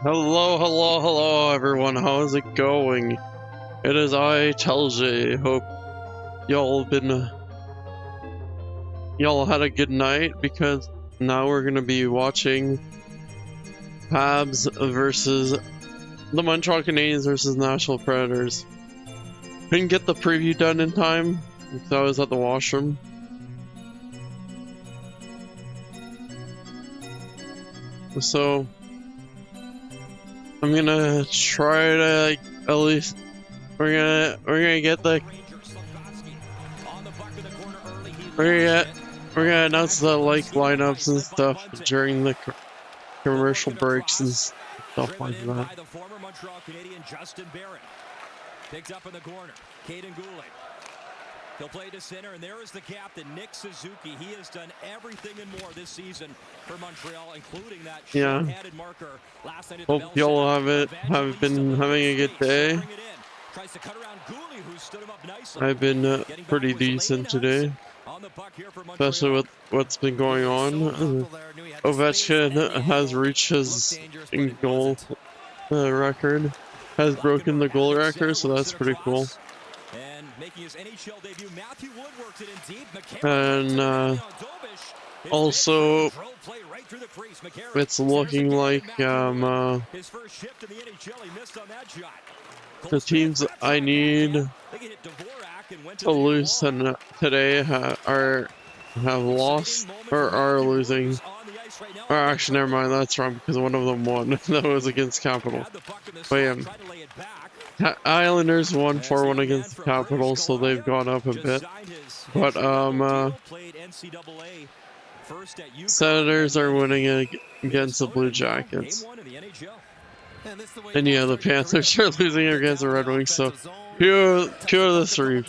Hello, everyone. How's it going? It is I, Telj. Hope y'all had a good night because now we're gonna be watching Habs versus the Montreal Canadiens versus Nashville Predators. Couldn't get the preview done in time because I was at the washroom. So I'm gonna try to at least we're gonna get the we're gonna announce the lineups and stuff during the commercial breaks and stuff like that. The former Montreal Canadian Justin Barron picks up in the corner. Caden Goulet. He'll play to center, and there is the captain, Nick Suzuki. He has done everything and more this season for Montreal, including that short-handed marker last night at the Hope y'all have been having a good day. I've been pretty decent today, especially with what's been going on. Ovechkin has reached his goal record, has broken the goal record, so that's pretty cool. And also, it's looking like the teams I need to lose today have lost or are losing. Or actually, never mind, that's wrong because one of them won. That was against Capital. But yeah, Islanders won 4-1 against the Capital, so they've gone up a bit. But Senators are winning against the Blue Jackets. And yeah, the Panthers are losing against the Red Wings, so two of the three.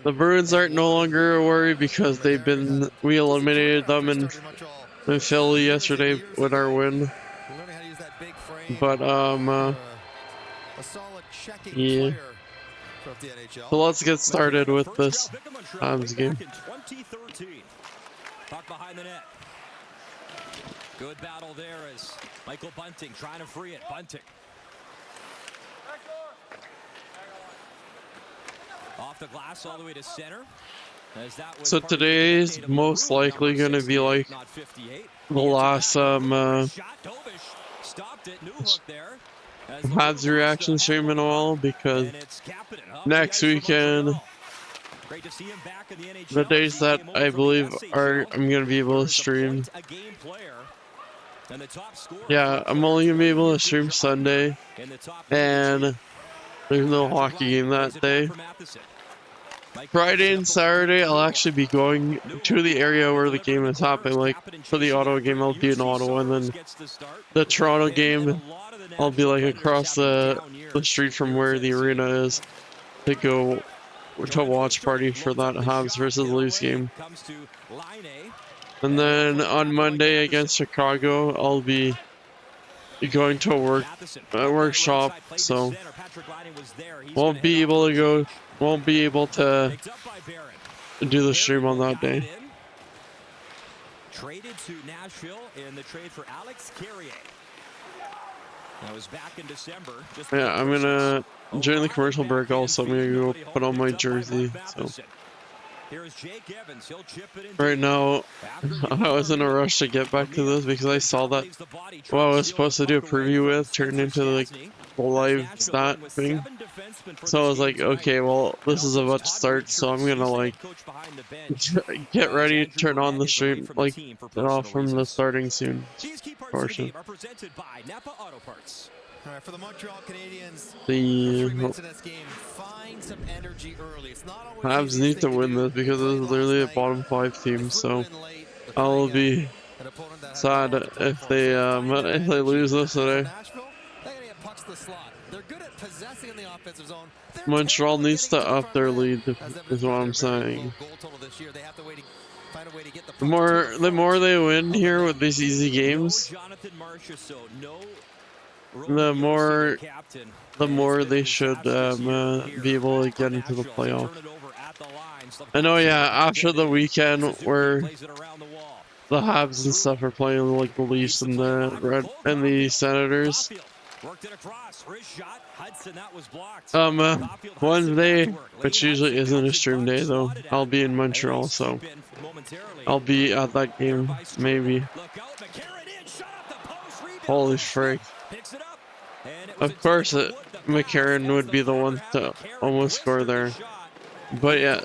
The Bruins aren't no longer a worry because we eliminated them in Philly yesterday with our win. But yeah. So let's get started with this Habs game. Good battle there as Michael Bunting trying to free it. Bunting. Off the glass all the way to center. So today's most likely going to be like the last Habs reaction stream in a while because next weekend, the days that I believe I'm going to be able to stream. Yeah, I'm only going to be able to stream Sunday, and there's no hockey game that day. Friday and Saturday, I'll actually be going to the area where the game is happening. Like, for the Ottawa game, I'll be in Ottawa, and then the Toronto game, I'll be like across the street from where the arena is to go to watch party for that Habs versus Leafs game. And then on Monday against Chicago, I'll be going to a workshop, so won't be able to do the stream on that day. Traded to Nashville in the trade for Alex Carrier. That was back in December. Yeah, I'm gonna during the commercial break also I'm gonna go put on my jersey. So right now I was in a rush to get back to this because I saw that what I was supposed to do a preview with turned into like the live stat thing. So I was like, okay, well this is about to start, so I'm gonna like get ready to turn on the stream, like get off from the starting soon portion. Right, for the Montreal Canadiens, the Habs need to win this because it's literally a bottom 5 team, so I'll be sad if they lose this today. Montreal needs to up their lead, is what I'm saying. The more they win here with these easy games, the more they should be able to get into the playoff. I know, yeah, after the weekend where the Habs and stuff are playing like the Leafs and the Red and the Senators. Worked it across for his shot. Hudson, that was blocked. Wednesday, which usually isn't a stream day though, I'll be in Montreal, so I'll be at that game, maybe. Holy frick. Of course, McCarron would be the one to almost score there. But yeah,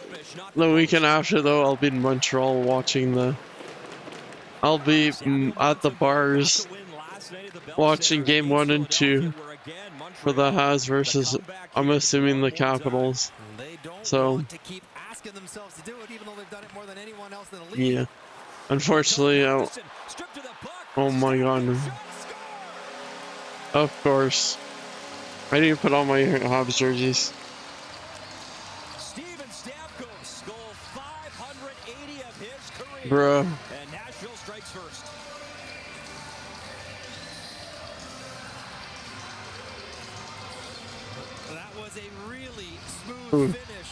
the weekend after though, I'll be in Montreal watching the... I'll be at the bars watching game 1 and 2 for the Habs versus, I'm assuming, the Capitals. So, yeah. Unfortunately, oh my god. Of course. I need to put on my Habs jerseys. Bruh. And Nashville strikes first. That was a really smooth finish.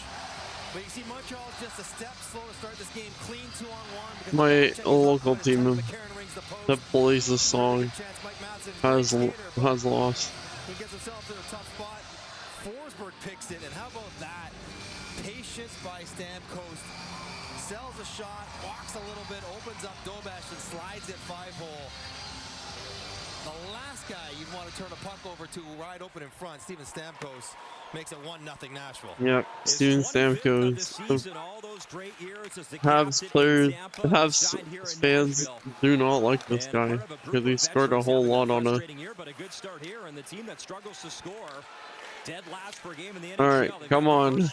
But you see, Montreal just a step slow to start this game. Clean 2-on-1. My local team that plays this song has lost. He gets himself in a tough spot. Forsberg picks it, and how about that? Patience by Stamkos. Sells a shot, walks a little bit, opens up Dobash and slides it 5-hole. The last guy you'd want to turn a puck over to wide open in front, Steven Stamkos, makes it 1-0 Nashville. Yep, Steven Stamkos. Habs players, Habs fans do not like this guy because he scored a whole lot on a... Alright, come on.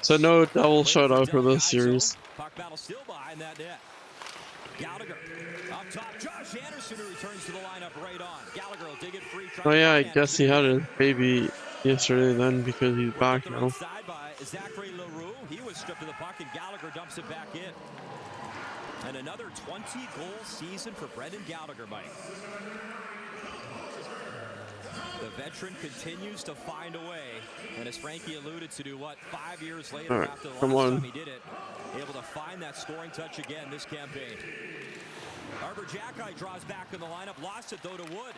So no double shutout for this series. Puck battle still behind that net. Gallagher up top. Josh Anderson who returns to the lineup right on. Gallagher will dig it free. Oh yeah, I guess he had a baby yesterday then because he's back now. Zachary Leroux. He was stripped of the puck and Gallagher dumps it back in. And another 20-goal season for Brendan Gallagher, Mike. The veteran continues to find a way, and as Frankie alluded to, 5 years later after the last time he did it, able to find that scoring touch again this campaign. Arbor Jacki draws back in the lineup, lost it though to Wood.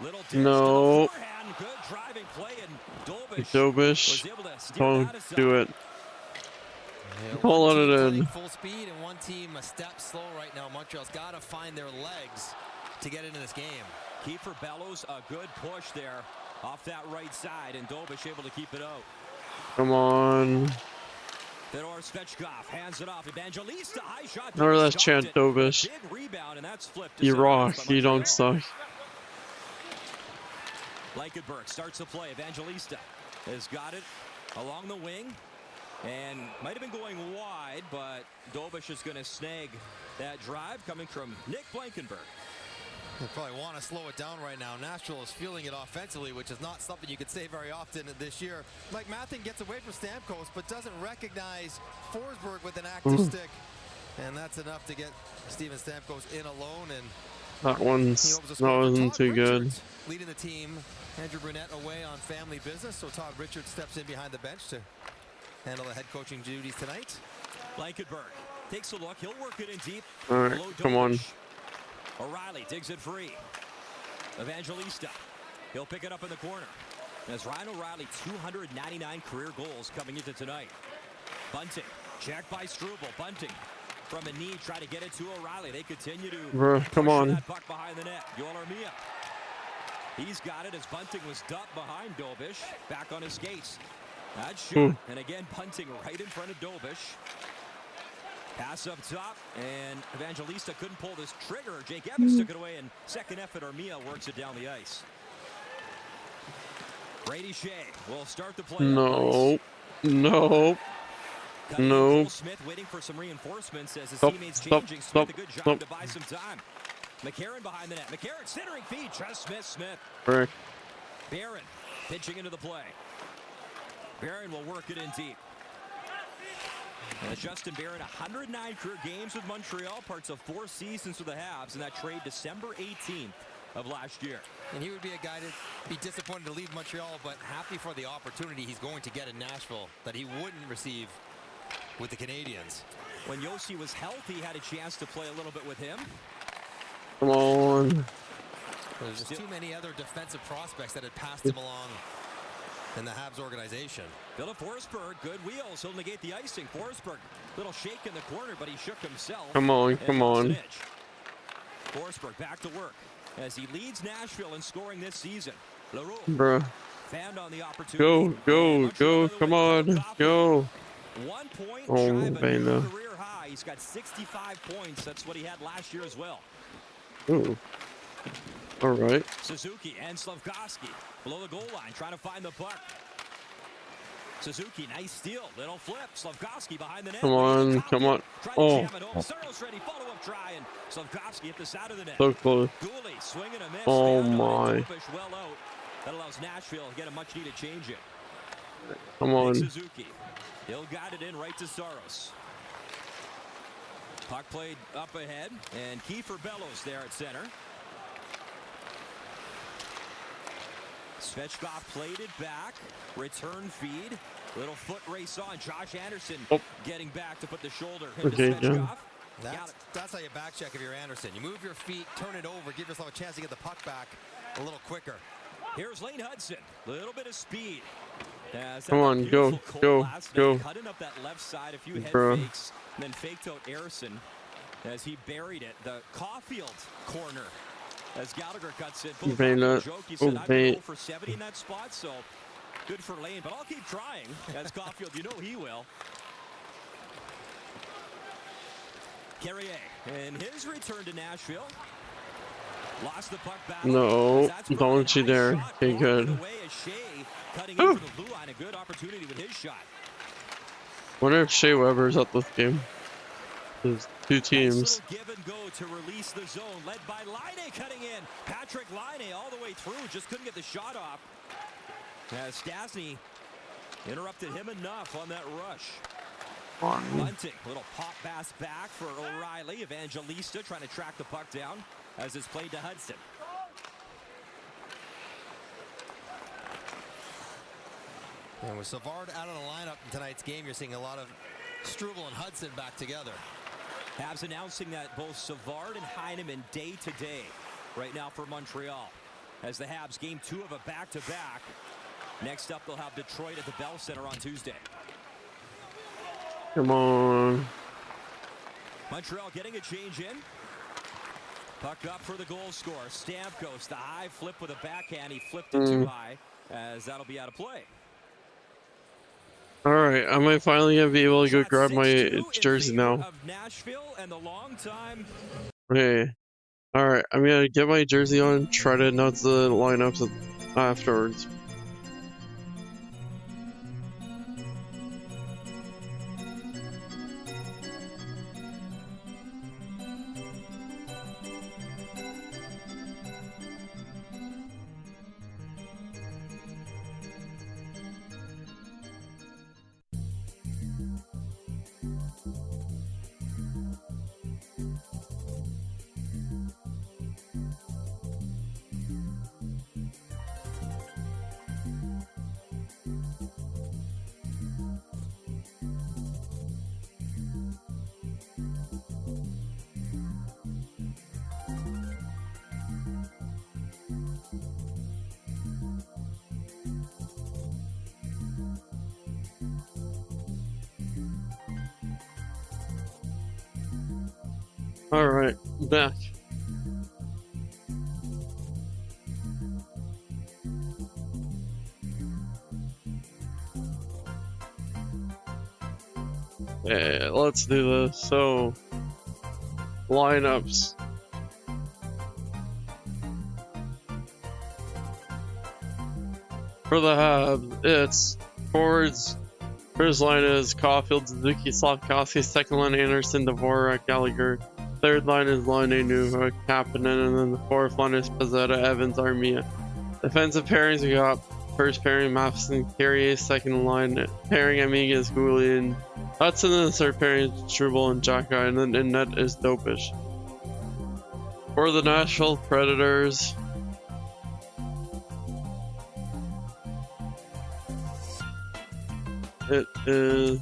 Little dish to the forehand, good driving play, and Dobish was able to steal that aside. Do it. Pull it in. Full speed, and one team a step slow right now. Montreal's got to find their legs to get into this game. Kiefer Bellows, a good push there off that right side, and Dobish able to keep it out. Come on. Fedor Svechkov hands it off. Evangelista, high shot. Or let's chant Dobish. Big rebound, and that's flipped. You rock. You don't suck. Blankenberg starts the play. Evangelista has got it along the wing, and might have been going wide, but Dobish is going to snag that drive coming from Nick Blankenberg. They probably want to slow it down right now. Nashville is feeling it offensively, which is not something you could say very often this year. Mike Mathin gets away from Stamkos, but doesn't recognize Forsberg with an active stick. And that's enough to get Steven Stamkos in alone. And that wasn't too good. Leading the team, Andrew Brunette away on family business, so Todd Richards steps in behind the bench to handle the head coaching duties tonight. Blankenberg takes a look. He'll work it in deep. All right, come on. O'Reilly digs it free. Evangelista. He'll pick it up in the corner. As Ryan O'Reilly, 299 career goals coming into tonight. Bunting. Checked by Struble. Bunting from a knee, try to get it to O'Reilly. They continue to come on. That puck behind the net. Yoel Armia. He's got it as Bunting was dumped behind Dobish. Back on his skates. That shot. And again, Bunting right in front of Dobish. Pass up top, and Evangelista couldn't pull this trigger. Jake Evans took it away, and second effort, Armia works it down the ice. Brady Shea will start the play. No. Smith waiting for some reinforcements as his teammates changing. Smith a good job to buy some time. McCarron behind the net. McCarron centering feed. Just Smith. Frick. Barron pitching into the play. Barron will work it in deep. Justin Barron, 109 career games with Montreal, parts of 4 seasons with the Habs, and that trade December 18th of last year. And he would be a guy to be disappointed to leave Montreal, but happy for the opportunity he's going to get in Nashville that he wouldn't receive with the Canadiens. When Yossi was healthy, had a chance to play a little bit with him. Come on. There's just too many other defensive prospects that had passed him along in the Habs organization. Philip Forsberg, good wheels. He'll negate the icing. Forsberg, little shake in the corner, but he shook himself. Come on, come on. Forsberg back to work as he leads Nashville in scoring this season. Leroux, Bruh. found on the opportunity. Go, come on, go. 1 point Oh, shy of a new Vanda. career high. He's got 65 points. That's what he had last year as well. Ooh. All right. Suzuki and Slafkovsky below the goal line trying to find the puck. Suzuki, nice steal. Little flip. Slafkovsky behind the net. Come on, come on. Oh. Saros ready. Follow-up try. And Slafkovsky at the side of the net. So close. Gooley swinging a miss. Oh, my. Well out. That allows Nashville to get a much-needed change in. Come on. Suzuki. He'll guide it in right to Saros. Puck played up ahead. And Kiefer Bellows there at center. Svechkov played it back. Return feed. Little foot race on. Josh Anderson getting back to put the shoulder into Svechkov. That's how you back check if you're Anderson. You move your feet, turn it over, give yourself a chance to get the puck back a little quicker. Here's Lane Hudson. Little bit of speed. Come on, go. Cutting up that left side, a few head fakes, and then faked out Erison as he buried it. The Caulfield corner as Gallagher cuts it. He said, I'm going to go for 70 in that spot, so good for Lane, but I'll keep trying. As Caulfield, you know he will. Carrier in his return to Nashville. Lost the puck battle. No, don't you dare. Okay, good. Cutting in for the blue line, a good opportunity with his shot. Wonder if Shea Weber's at this game. There's two teams. Nice give and go to release the zone, led by Laine cutting in. Patrick Laine all the way through, just couldn't get the shot off. As Stastny interrupted him enough on that rush. Bunting, little pop pass back for O'Reilly. Evangelista trying to track the puck down as it's played to Hudson. And with Savard out of the lineup in tonight's game, you're seeing a lot of Struble and Hudson back together. Habs announcing that both Savard and Heineman day-to-day right now for Montreal. As the Habs game 2 of a back-to-back. Next up, they'll have Detroit at the Bell Center on Tuesday. Come on. Montreal getting a change in. Puck up for the goal scorer. Stamkos, the high flip with a backhand. He flipped it too high, as that'll be out of play. All right, I might finally be able to go grab my jersey now. Of Nashville and the long time. Okay. All right, I'm gonna get my jersey on. Try to announce the lineups afterwards. All right, back. Yeah, let's do this. So, lineups. For the Habs, it's forwards. First line is Caulfield, Suzuki, Slafkovsky. Second line, Anderson, Dvorak, Gallagher. Third line is Laine, Newhook, Kapanen, and then the fourth line is Pizzetta, Evans, Armia. Defensive pairings, we got first pairing Matheson, Carrier. Second line pairing Amigas, Gouley, and Hudson. And the third pairing is Struble and Jacka, and then in net is Dopish. For the Nashville Predators, it is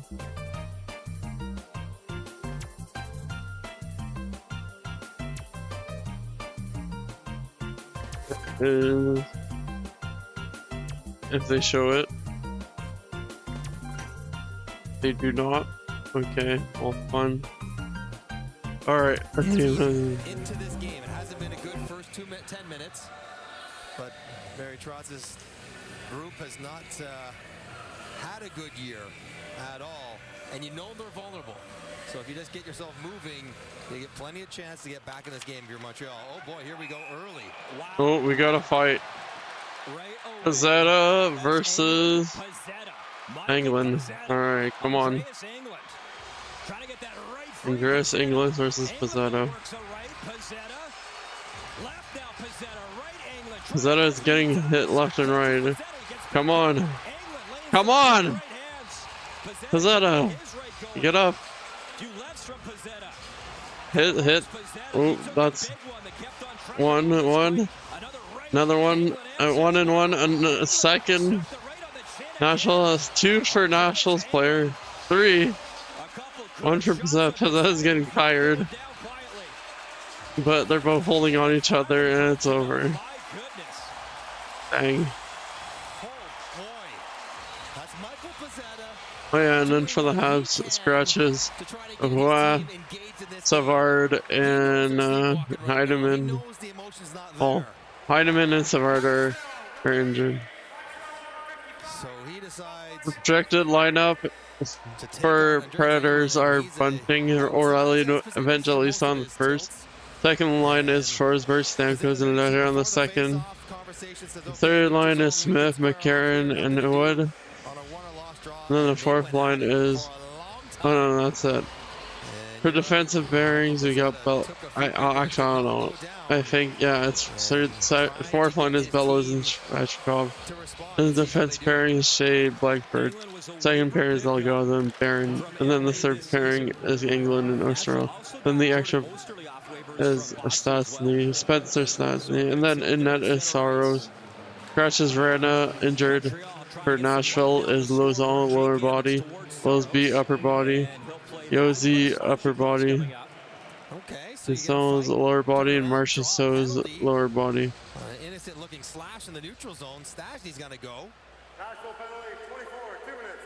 is if they show it. They do not. Okay, well, fun. Alright, let's see. Into this game, it hasn't been a good first 10 minutes, but Barry Trotz's group has not had a good year at all, and you know they're vulnerable. So if you just get yourself moving, you get plenty of chance to get back in this game if you're Montreal. Oh boy, here we go early. Wow. Oh, we got a fight. Pizzetta versus England. Alright, come on. Andreas England versus Pizzetta. Pizzetta is getting hit left and right. Come on. Come on! Pizzetta! Get up. Hit. Oh, that's one. Another one. 1 and 1. A second. Nashville has 2 for Nashville's player. 3. 1 for Pizzetta. Pizzetta's getting tired. But they're both holding on each other and it's over. Dang. Oh yeah, and then for the Habs, scratches of Savard and Heidemann. Oh, Heidemann and Savard are injured. Projected lineup for Predators are Bunting or O'Reilly Evangelista on the first. Second line is Forsberg, Stamkos, and Letter on the second. The third line is Smith, McCarron, and Wood. And then the fourth line is... Oh no, that's it. For defensive bearings, we got actually, I don't know. I think, yeah, it's fourth line is Bellows and Svechkov. And the defense pairing is Shea, Blackbird. Second pair is Delgado, then Barron. And then the third pairing is England and Australia. Then the extra is Stastny, Spencer Stastny. And then in net is Soros. Crash is Rana, injured. For Nashville is Lauzon, lower body. Wilsby, upper body. Yosi, upper body. Stone's lower body, and Marchessault's lower body. Innocent looking slash in the neutral zone. Stastny's gonna go. Nashville penalty 24, 2 minutes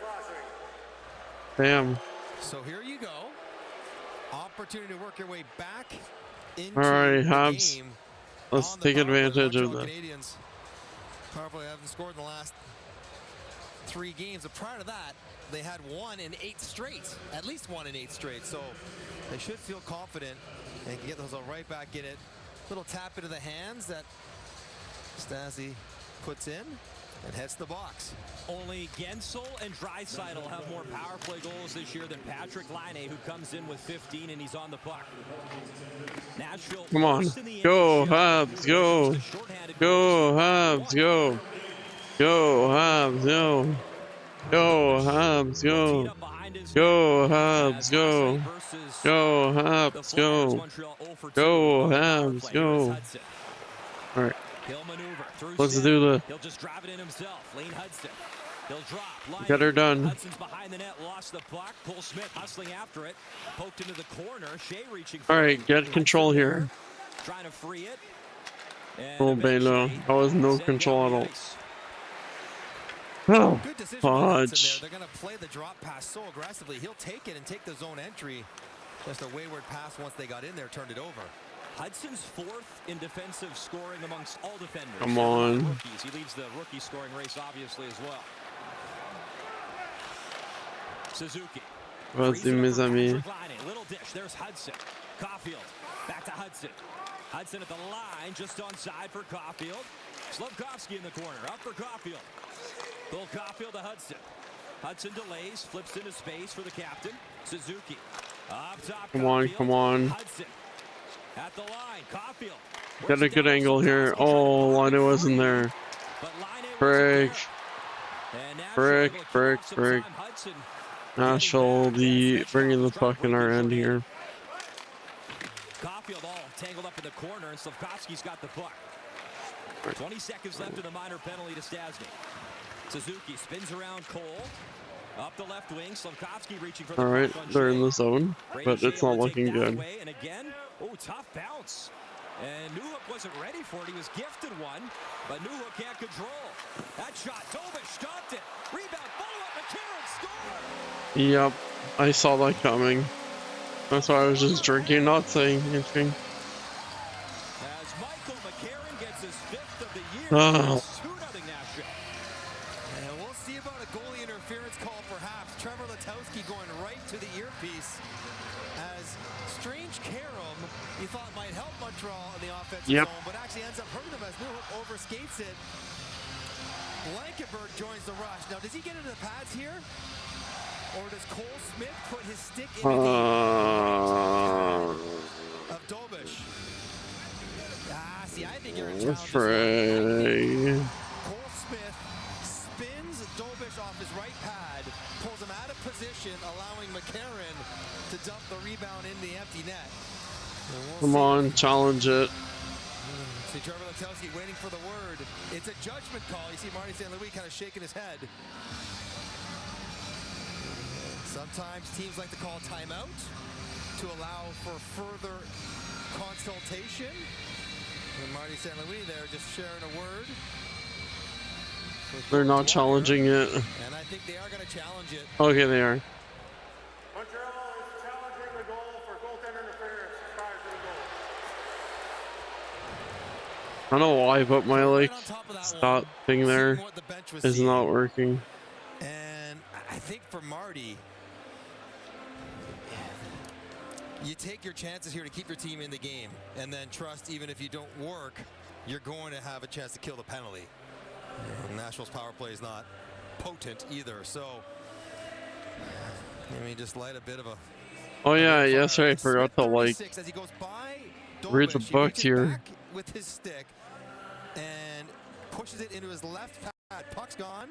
slashing. Damn. So here you go. Opportunity to work your way back into Alright, the Habs. game. Let's take advantage of that. Canadians probably haven't scored in the last 3 games, but prior to that, they had 1 in 8 straight. At least 1 in 8 straight. So they should feel confident and can get those all right back in it. Little tap into the hands that Stastny puts in and heads the box. Only Gensel and Draisaitl have more power play goals this year than Patrick Laine, who comes in with 15 and he's on the puck. Nashville. Come on. Go, Habs, go. Go, Habs, go. Go, Habs, go. Go, Habs, go. Go, Habs, go. Go, Habs, go. Go, Habs, go. Alright. Let's do the... He'll just drive it in himself. Lane Hudson. He'll drop. Get her done. Hudson's behind the net, lost the puck. Cole Smith hustling after it. Poked into the corner. Shea reaching for Alright, get control here. Trying to free it. Oh, Belo. That was no control at all. Oh, fudge. They're going to play the drop pass so aggressively. He'll take it and take the zone entry. Just a wayward pass once they got in there, turned it over. Hudson's 4th in defensive scoring amongst all defenders. Come on. Rookies. He leads the rookie scoring race, obviously, as well. Suzuki. Vas-y, mes amis. Little dish. There's Hudson. Caulfield. Back to Hudson. Hudson at the line, just onside for Caulfield. Slavkovsky in the corner. Up for Caulfield. Bill Caulfield to Hudson. Hudson delays, flips into space for the captain. Suzuki. Up top. Come on, come on. Hudson. At the line, Caulfield. Got a good angle here. Oh, Laine wasn't there. Break. Break. Nashville, bringing the puck in our end here. Caulfield all tangled up in the corner, and Slavkovsky's got the puck. 20 seconds left in the minor penalty to Stastny. Suzuki spins around Cole. Up the left wing, Slavkovsky reaching for the All right, they're in the zone, but it's not looking good. And again, oh, tough bounce. And Newhook wasn't ready for it. He was gifted one, but Newhook can't control. That shot, Dobish stopped it. Rebound, follow-up, McCarron scored! Yep, I saw that coming. That's why I was just drinking, not saying anything. As Michael McCarron gets his 5th of the year, Oh. it's 2-0 Nashville. And we'll see about a goalie interference call, perhaps. Trevor Letowski going right to the earpiece. As Strange Karam, you thought might help Montreal in the offensive Yep. zone, but actually ends up hurting them as Newhook overskates it. Blankenberg joins the rush. Now, does he get into the pads here? Or does Cole Smith put his stick into the of Dobish? See, I think you're in challenge. Afraid. Cole Smith spins Dobish off his right pad, pulls him out of position, allowing McCarron to dump the rebound in the empty net. Come on, challenge it. See Trevor Letowski waiting for the word. It's a judgment call. You see Marty St. Louis kind of shaking his head. Sometimes teams like to call timeout to allow for further consultation. And Marty St. Louis there just sharing a word. They're not challenging it. And I think they are going to challenge it. Okay, they are. Montreal is challenging the goal for goaltender interference prior to the goal. I don't know why, but my like Right on top of that stop one, thing there seeing what the bench was is seeing. not working. And I think for Marty, you take your chances here to keep your team in the game and then trust even if you don't work, you're going to have a chance to kill the penalty. Nashville's power play is not potent either, so I mean, just light a bit of a. Oh yeah, yesterday I forgot to like as he goes by read the Dobish, he book reaches here. back with his stick and pushes it into his left pad. Puck's gone.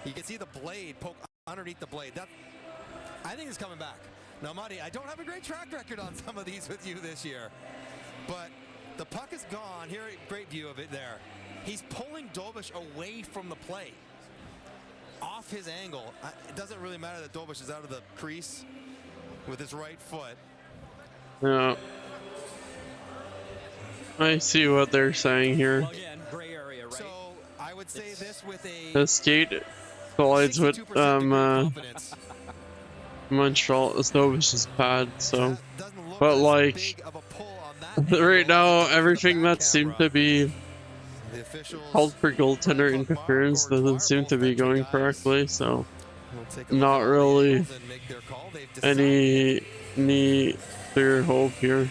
You can see the blade poke underneath the blade. That I think is coming back. Now, Marty, I don't have a great track record on some of these with you this year, but the puck is gone. Here, great view of it there. He's pulling Dobish away from the play, off his angle. It doesn't really matter that Dobish is out of the crease with his right foot. Yeah. I see what they're saying here. Well, again, gray area, right? So I would say this with a The skate collides with 62% degree of confidence. Montreal. Dobish's pad, so. That doesn't look But as like big of a pull on that right angle now, as the everything back that seemed camera. to be The officials called for goaltender Mark interference Gordon doesn't seem both to be veteran going guys. correctly, so We'll take a look not at the really angles and make their call. They've decided- any clear hope here.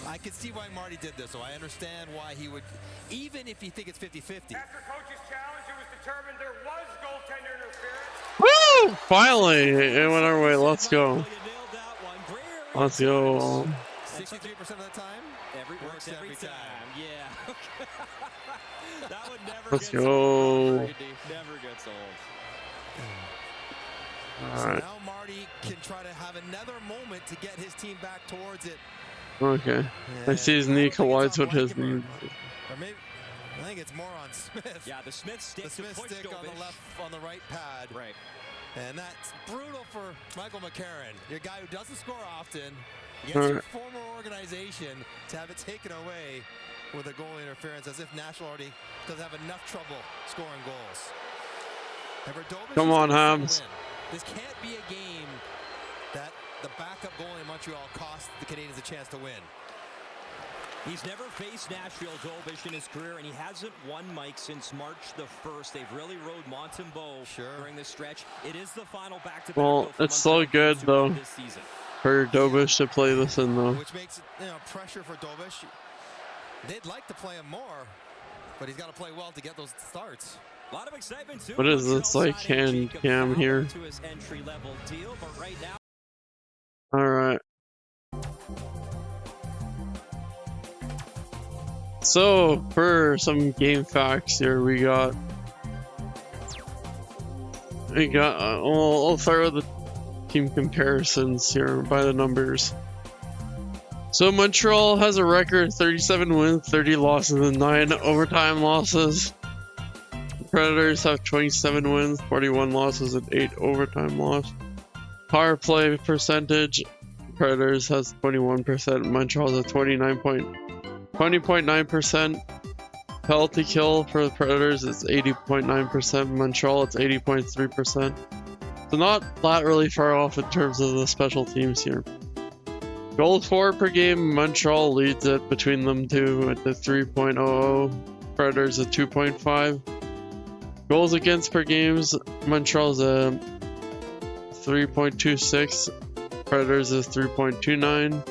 I can see why Marty did this, so I understand why he would, even if you think it's 50-50. After coach's challenge, it was determined there was goaltender interference. Woo! Finally, it went our way. Let's go. Well, you nailed that one. Gray area Let's go. 63% of the time? Works every time. Yeah. That would never Let's get go. old. Never gets old. So Alright. now Marty can try to have another moment to get his team back towards it. Okay. I see his And I knee don't think it's collides on with his Blankenberg. knee. Or maybe, I think it's more on Smith. Yeah, the Smith stick The to Smith push stick on the Dobish. left, on the right pad. Right. And that's brutal for Michael McCarron, your guy who doesn't score often, against Alright. your former organization, to have it taken away with a goal interference, as if Nashville already doesn't have enough trouble scoring goals. And for Dobish, Come he's on, gonna Hams. win. This can't be a game that the backup goalie in Montreal cost the Canadiens a chance to win. He's never faced Nashville Dobish in his career, and he hasn't won, Mike, since March the 1st. They've really rode Montembeault during this stretch. It is the final back-to-back. Well, for it's so Montreal good, to though. win this season. For Dobish to play this in, though. Which makes pressure for Dobish. They'd like to play him more, but he's got to play well to get those starts. A lot of excitement too. What is Montreal this, like, signing hand Jacob cam Fowler here? to his entry-level deal, but right now, Alright. So, for some game facts here, we got. I'll start with the team comparisons here by the numbers. So, Montreal has a record 37 wins, 30 losses, and 9 overtime losses. The Predators have 27 wins, 41 losses, and 8 overtime losses. Power play percentage Predators has 21%. Montreal has a 20.9%. Penalty kill for the Predators is 80.9%. Montreal, it's 80.3%. So not that really far off in terms of the special teams here. Goals for per game, Montreal leads it between them two at the 3.00. Predators at 2.5. Goals against per games, Montreal's a 3.26. Predators is 3.29.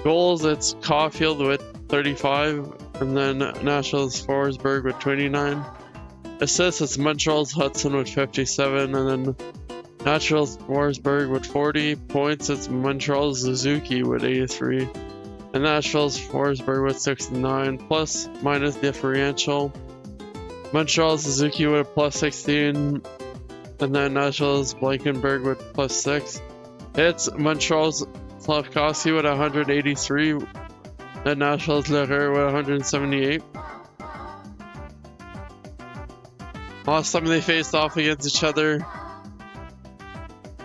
Goals, it's Caulfield with 35. And then Nashville's Forsberg with 29. Assists, it's Montreal's Hudson with 57. And then Nashville's Forsberg with 40. Points, it's Montreal's Suzuki with 83. And Nashville's Forsberg with 69. Plus, minus differential. Montreal's Suzuki with a plus 16. And then Nashville's Blankenberg with plus 6. It's Montreal's Slavkovsky with 183. And Nashville's Lehrer with 178. Last time they faced off against each other,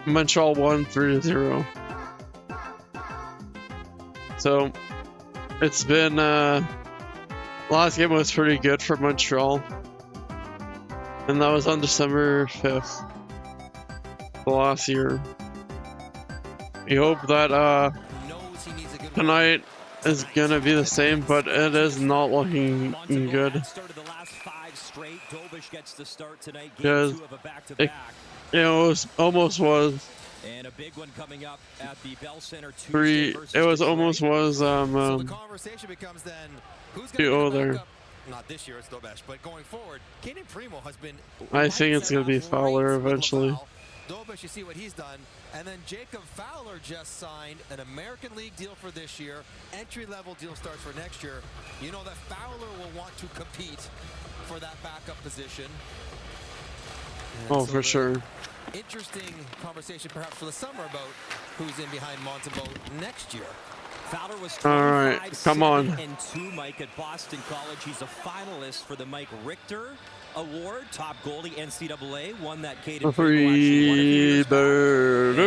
Montreal won 3-0. So it's been last game was pretty good for Montreal, and that was on December 5th last year. We hope that tonight is gonna be the same, but it is not looking good. Because it almost was. And a big one coming up at the Bell Center Tuesday. It was almost was so the conversation becomes then who's going to there. Not this year, it's Dobesh, but going forward, Caden Primo has been. I think it's gonna be Fowler eventually. Dobesh, you see what he's done, and then Jacob Fowler just signed an American League deal for this year. Entry-level deal starts for next year. You know that Fowler will want to compete for that backup position. And oh, so for sure. Interesting conversation perhaps for the summer about who's in behind Montembeault next year. Fowler was 25-7-2, Mike, at Boston College. He's a finalist for the Mike Richter Award, top goalie NCAA, won that Caden Primo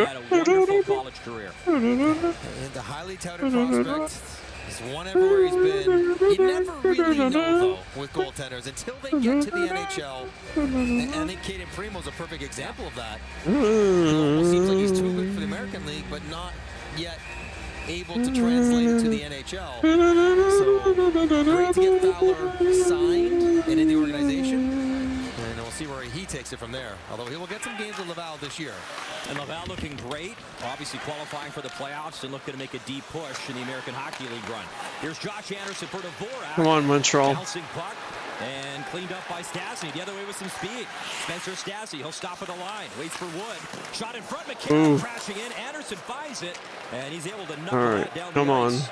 had a wonderful college career. And the highly touted prospect. He's won everywhere he's been. You never really know, though, with goaltenders until they get to the NHL. And I think Caden Primo's a perfect example of that. It almost seems like he's too good for the American League, but not yet able to translate it to the NHL. So, great to get Fowler signed and in the organization. And we'll see where he takes it from there. Although he will get some games with Laval this year. And Laval looking great, obviously qualifying for the playoffs and looking to make a deep push in the American Hockey League run. Here's Josh Anderson for Dvorak. Come on, Montreal. Bouncing puck and cleaned up by Stastny. The other way with some speed. Spencer Stastny, he'll stop at the line. Waits for Wood. Shot in front. McCarron crashing in. Anderson finds it, and he's able to knuckle that down the ice.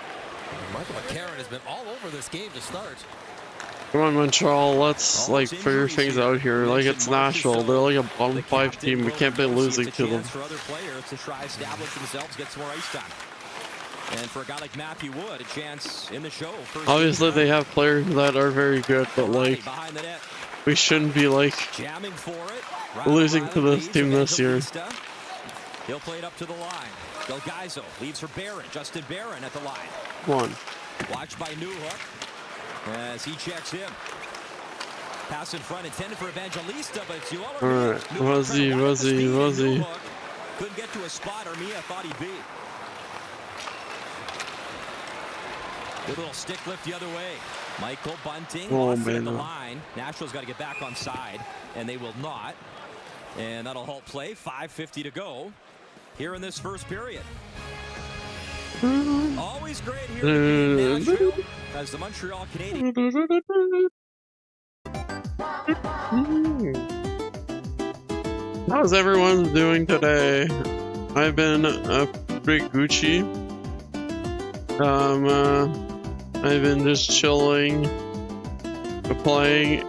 Michael McCarron has been all over this game to start. Come on, Montreal, let's figure things out here. Like, it's Nashville. They're like a bottom 5 team. We can't be losing to them. For other players to try establish themselves, get some more ice time. And for a guy like Matthew Wood, a chance in the show. Obviously, they have players that are very good, but like, we shouldn't be like losing to this team this year. He'll play it up to the line. Delgaizo leaves for Barron. Justin Barron at the line. Come on. Watched by Newhook as he checks in. Pass in front intended for Evangelista, but it's Yoel. Alright, was he? Couldn't get to a spot Armia thought he'd be. Good little stick lift the other way. Michael Bunting lost it at the line. Nashville's got to get back on side, and they will not. And that'll halt play. 5:50 to go here in this first period. Always great here in Nashville as the Montreal Canadiens. How's everyone doing today? I've been pretty Gucci. I've been just chilling, playing,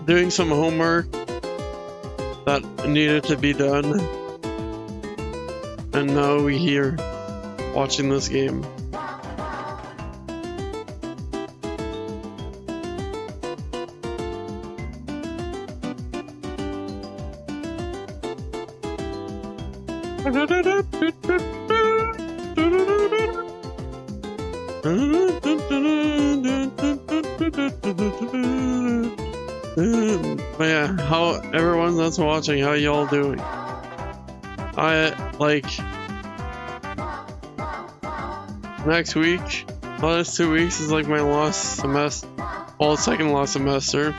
doing some homework that needed to be done, and now we're here watching this game. how everyone that's watching, how y'all doing? Next week, last 2 weeks is like my last semester, well, second last semester.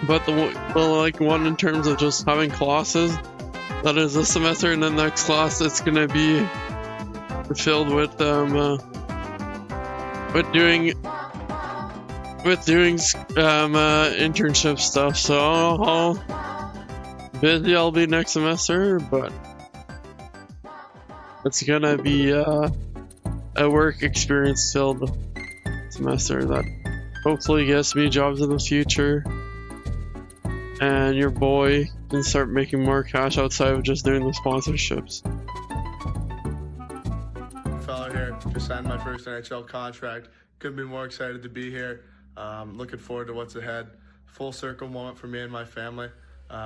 But the like one in terms of just having classes, that is this semester, and then next class it's gonna be filled with internship stuff. So I don't know how busy I'll be next semester, but it's gonna be a work experience filled semester that hopefully gets me jobs in the future, and your boy can start making more cash outside of just doing the sponsorships. Fellow here, just signed my first NHL contract. Couldn't be more excited to be here. Looking forward to what's ahead. Full circle moment for me and my family.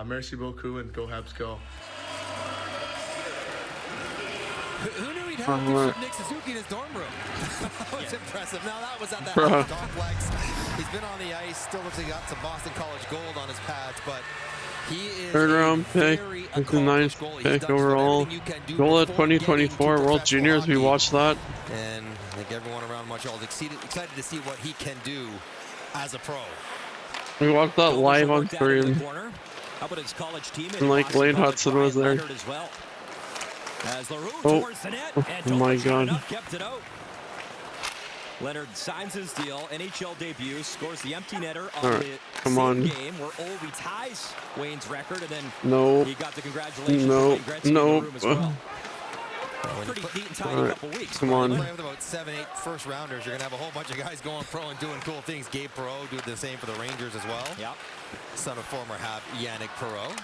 Merci beaucoup and go Habs go. Who knew he'd have a picture of Nick Suzuki in his dorm room? That was impressive. Now that was at the Habs complex. He's been on the ice. Still looks like he got some Boston College gold on his pads, but he is third round pick, with the 9th pick overall. Goal at 2024 World Juniors. We watched that. And I think everyone around Montreal is excited to see what he can do as a pro. We watched that live on stream. How about his college teammate? And like Lane Hudson was there. Oh my God. Kept it out. Leonard signs his deal, NHL debut, scores the empty netter on the same game where Ovi ties Wayne's record, and then he got the congratulations from Wayne Gretzky in the room as well. Pretty neat and tidy couple weeks. Come on. Playing with about 7-8 first rounders, you're going to have a whole bunch of guys going pro and doing cool things. Gabe Perreault doing the same for the Rangers as well. Yep. Son of former Hab Yannick Perreault.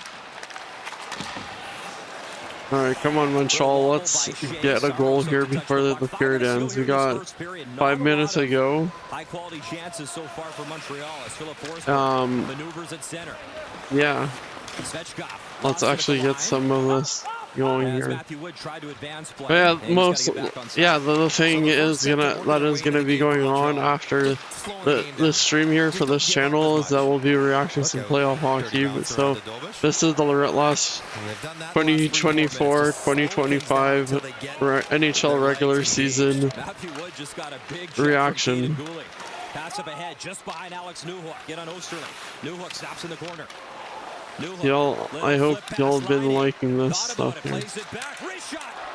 All right, come on, Montreal. Let's get a goal here before the period ends. We got 5 minutes to go. High quality chances so far for Montreal as Philip Forsberg maneuvers at center. Yeah. Let's actually get some of this going here. Yeah, the thing is gonna be going on after the stream here for this channel is that we'll be reacting to some playoff hockey. So this is the last 2024-2025 NHL regular season reaction. Pass up ahead just behind Alex Newhook. Get on Osterling. Newhook stops in the corner. Y'all, I hope y'all have been liking this stuff here.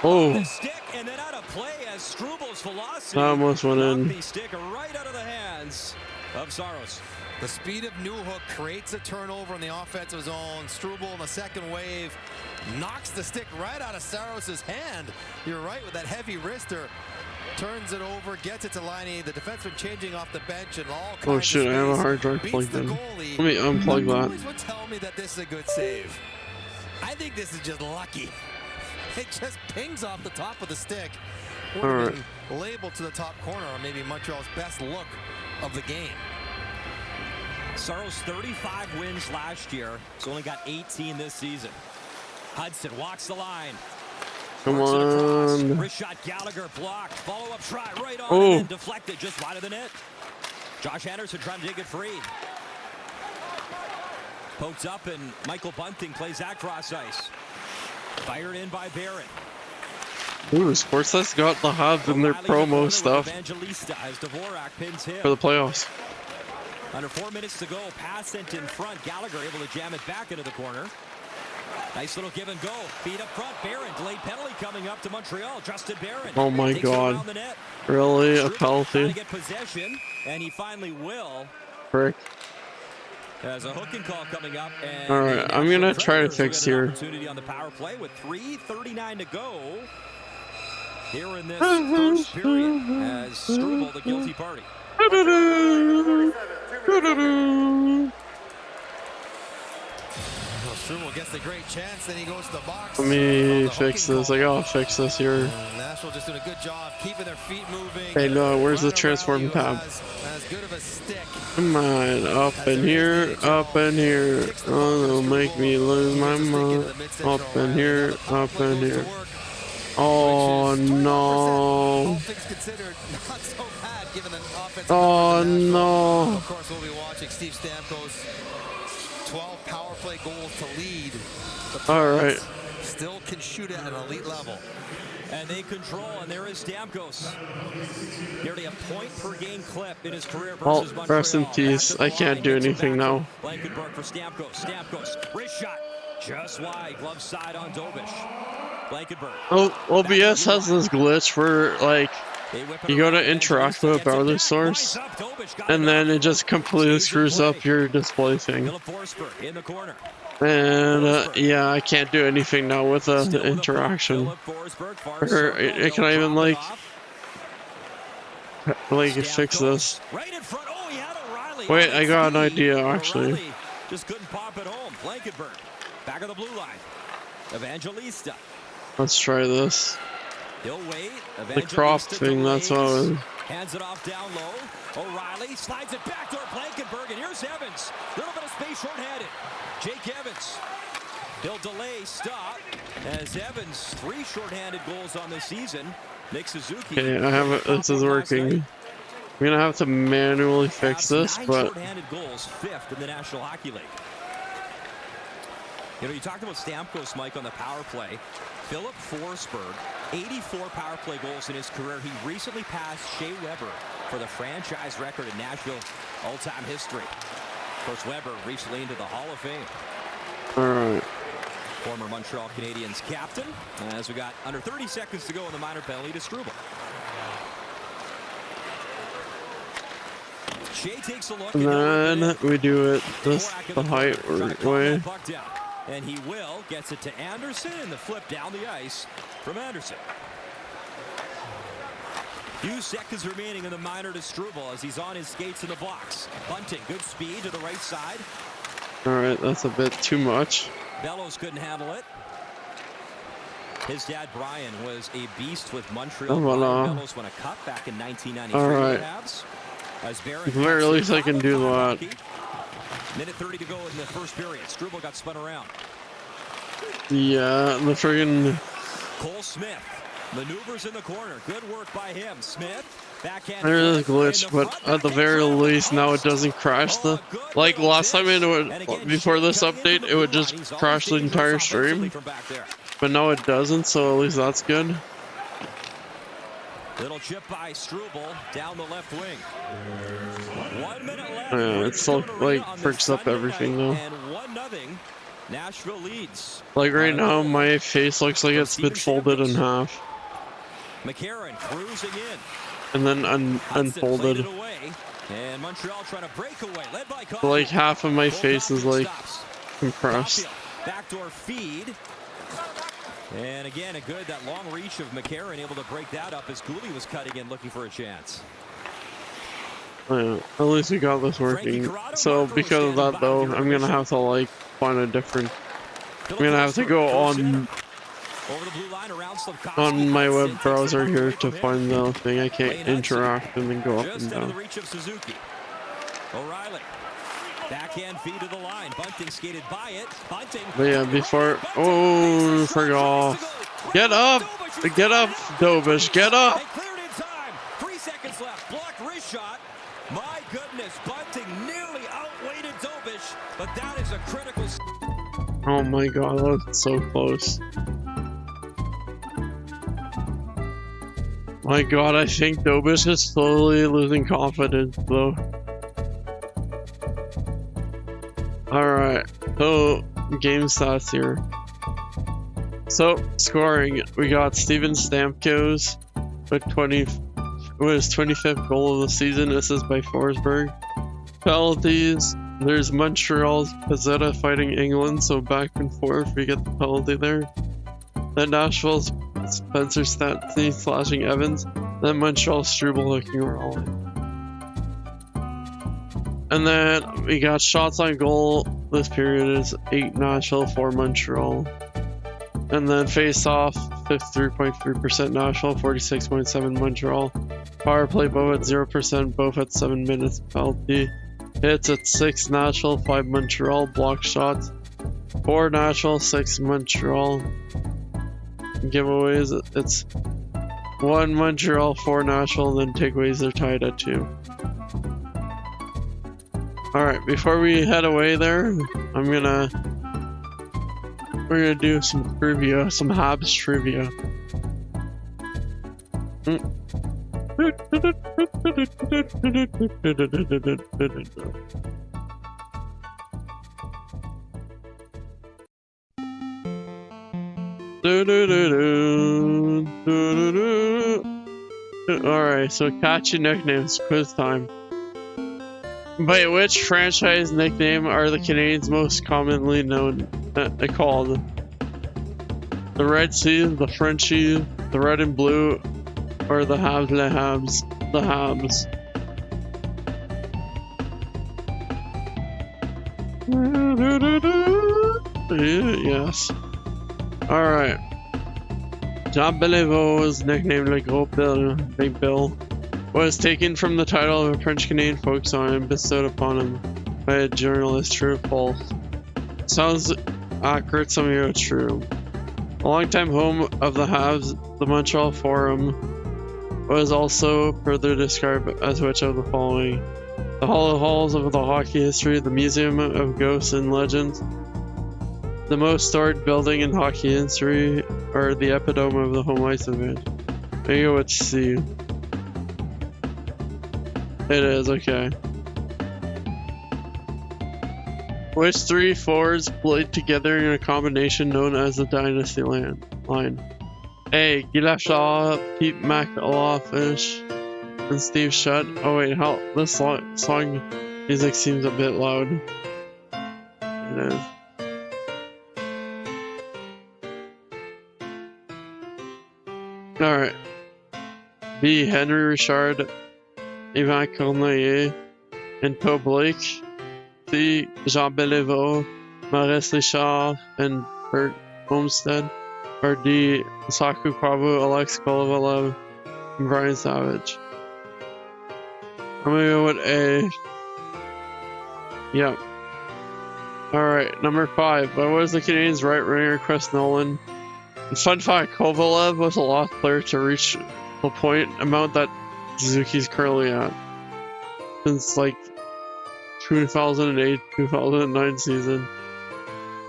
Oh, that almost went in. The speed of Newhook creates a turnover in the offensive zone. Struble in the second wave knocks the stick right out of Saros' hand. You're right with that heavy wrister. Turns it over, gets it to Liney. The defenseman changing off the bench and all kinds oh shit, I have a hard drive plugged in. Let me unplug that. Would tell me that this is a good save. I think this is just lucky. It just pings off the top of the stick. Would have been labeled to the top corner on maybe Montreal's best look of the game. Saros 35 wins last year. He's only got 18 this season. Hudson walks the line. Come on. Wrist shot, Gallagher blocked. Follow-up try right on and then deflected just wide of the net. Josh Anderson trying to dig it free. Pokes up and Michael Bunting plays that cross ice. Fired in by Barron. Ooh, Sportsnet's got the Habs in their promo stuff for the playoffs. Under 4 minutes to go, pass sent in front. Gallagher able to jam it back into the corner. Nice little give and go. Feet up front. Barron, delayed penalty coming up to Montreal. Justin Barron. Oh my God. Really? A penalty? To get possession, and he finally will. Frick. There's a hooking call coming up. All right, I'm going to try to fix here. Opportunity on the power play with 3:39 to go. Here in this first period as Struble the guilty party. Struble gets a great chance, then he goes to the box. Let me fix this. I gotta fix this here. Nashville just doing a good job keeping their feet moving. Hey, no, where's the transform tab? As good of a stick. Come on, up in here, up in here. Oh, they'll make me lose my mind. Up in here, up in here. Oh no. Oh no. Of course, we'll be watching Steve Stamkos 12 power play goals to lead. The All right. still can shoot at an elite level. And they control, and there is Stamkos. Nearly a point per game clip in his career Well, versus Montreal. rest in peace. I can't do anything now. Blankenburg for Stamkos. Stamkos, wrist shot, just wide, glove side on Dobish. Blankenburg. Oh, OBS has this glitch where, like, you go to interact with a browser source, and then it just completely screws up your display thing. Philip Forsberg in the corner. And yeah, I can't do anything now with the interaction. Or I can I even like fix this? Wait, I got an idea actually. Just couldn't pop it home. Blankenburg, back of the blue line. Evangelista. Let's try this. He'll wait. The crop thing, that's what I was... Hands it off down low. O'Reilly slides it back to Blankenburg, and here's Evans. Little bit of space short-handed. Jake Evans. He'll delay, stop. As Evans, 3 short-handed goals on the season. Nick Suzuki. Okay, I have it. This is working. I'm gonna have to manually fix this, 9 but short-handed goals, 5th in the National Hockey League. You know, you talked about Stamkos, Mike, on the power play. Philip Forsberg, 84 power play goals in his career. He recently passed Shea Weber for the franchise record in Nashville all-time history. Of course, Weber recently into the Hall of Fame. all right. Former Montreal Canadiens captain. As we got under 30 seconds to go in the minor penalty to Struble. Shea takes a look. And then we do it this the height way. And he will. Gets it to Anderson, and the flip down the ice from Anderson. Few seconds remaining in the minor to Struble as he's on his skates in the box. Bunting, good speed to the right side. All right, that's a bit too much. Bellows couldn't handle it. His dad, Brian, was a beast with Montreal. Voilà. Bellows won a cup back in 1993. All right. As At the very least, I can do that. Minute 30 to go in the first period. Struble got spun around. Yeah, the friggin' Cole Smith maneuvers in the corner. Good work by him. Smith, backhand. there's a glitch, but at the very least, now it doesn't crash the. Like last time, it would before this update, it would just crash the entire stream. But now it doesn't, so at least that's good. Little chip by Struble down the left wing. 1 minute left. Yeah, it still like freaks up everything though. And 1-0. Nashville leads. Like right now, my face looks like it's been folded in half, McCarron cruising in. and then unfolded. And Montreal trying to break away. Led by So, like half of my face is like compressed. Backdoor feed. And again, that long reach of McCarron able to break that up as Gouli was cutting in looking for a chance. Yeah, at least we got this working. So because of that though, I'm gonna have to like find a different. I'm gonna have to go on my web browser here to find the thing. I can't interact and then go up and down. O'Reilly. Backhand feed to the line. Bunting skated by it. Bunting. But yeah, before. Oh, forgot. Get up! Get up, Dobish. Get up! Cleared in time. 3 seconds left. Blocked wrist shot. My goodness, Bunting nearly outweighted Dobish, but that is a critical. Oh my god, that was so close. My god, I think Dobish is slowly losing confidence though. Alright, so game stats here. So, scoring, we got Steven Stamkos with his 25th goal of the season. This is by Forsberg. Penalties, there's Montreal's Pizzetta fighting England, so back and forth we get the penalty there. Then Nashville's Spencer Stastny slashing Evans. Then Montreal's Struble hooking Raleigh. And then we got shots on goal. This period is 8 Nashville, 4 Montreal. And then face off, 53.3% Nashville, 46.7 Montreal. Power play both at 0%, both at 7 minutes penalty. Hits at 6 Nashville, 5 Montreal. Block shots, 4 Nashville, 6 Montreal. Giveaways, it's 1 Montreal, 4 Nashville, and then takeaways are tied at 2. Alright, before we head away there, we're gonna do some trivia, some Habs trivia. Alright, so catchy nicknames, quiz time. By which franchise nickname are the Canadiens most commonly known called? The Red Sea, the Frenchie, the Red and Blue, or the Habs les Habs? The Habs. Yes. Alright. Jean Beliveau's nickname Le Gros Bill, Big Bill, was taken from the title of a French-Canadian folk song and bestowed upon him by a journalist. True or false? Sounds accurate, some of you are true. A longtime home of the Habs, the Montreal Forum, was also further described as which of the following? The Hall of Halls of the hockey history, the Museum of Ghosts and Legends, the most stored building in hockey history, or the epitome of the home ice event. There you go with C. It is, okay. Which three forwards played together in a combination known as the Dynasty line? A. Guy Lafleur, Pete McAlofish, and Steve Shutt. Oh wait, how this song music seems a bit loud. It is. Alright. B. Henry Richard, Yvan Corneille, and Toe Blake. C. Jean Beliveau, Maurice Richard, and Bert Homestead. Or D. Saku Kwabu, Alex Kolovalev, and Brian Savage. I'm gonna go with A. Yep. Alright, number 5. What was the Canadiens' right winger Chris Nolan? And fun fact, Kovalev was the last player to reach the point amount that Suzuki's currently at. Since like 2008-2009 season.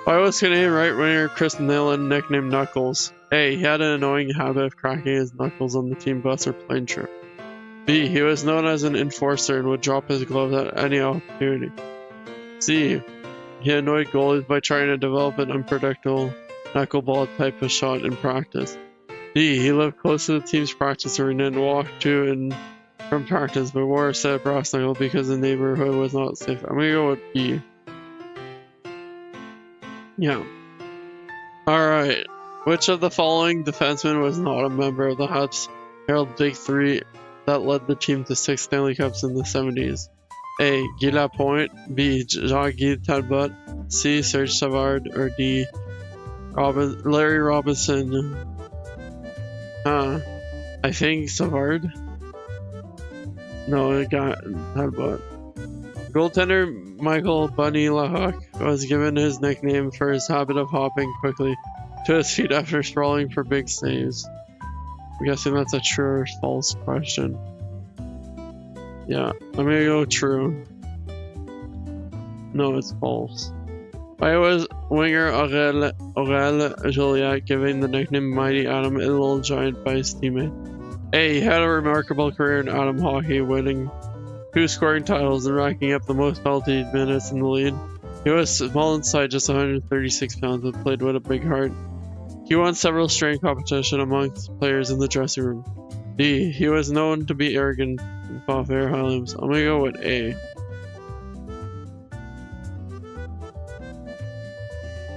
Why was Canadian right winger Chris Nolan nicknamed Knuckles? A. He had an annoying habit of cracking his knuckles on the team bus or plane trip. B. He was known as an enforcer and would drop his gloves at any opportunity. C. He annoyed goalies by trying to develop an unpredictable knuckleball type of shot in practice. D. He lived close to the team's practice arena and walked to and from practice, but wore a set of brass knuckles because the neighborhood was not safe. I'm gonna go with B. Yeah. Alright. Which of the following defensemen was not a member of the Habs Herald Big Three that led the team to 6 Stanley Cups in the 70s? A. Guy Lapointe, B. Jean-Guy Talbot, C. Serge Savard, or D. Larry Robinson. I think Savard? No, it got Talbot. Goaltender Michael Bunny LaHuck was given his nickname for his habit of hopping quickly to his feet after sprawling for big saves. I'm guessing that's a true or false question. Yeah, I'm gonna go true. No, it's false. Why was winger Aurel Joliat given the nickname Mighty Atom and Little Giant by his teammate? A. He had a remarkable career in Atom hockey, winning 2 scoring titles and racking up the most penalty minutes in the league. He was small inside, just 136 pounds, but played with a big heart. He won several strength competition amongst players in the dressing room. D. He was known to be arrogant and fought very high limbs. I'm gonna go with A.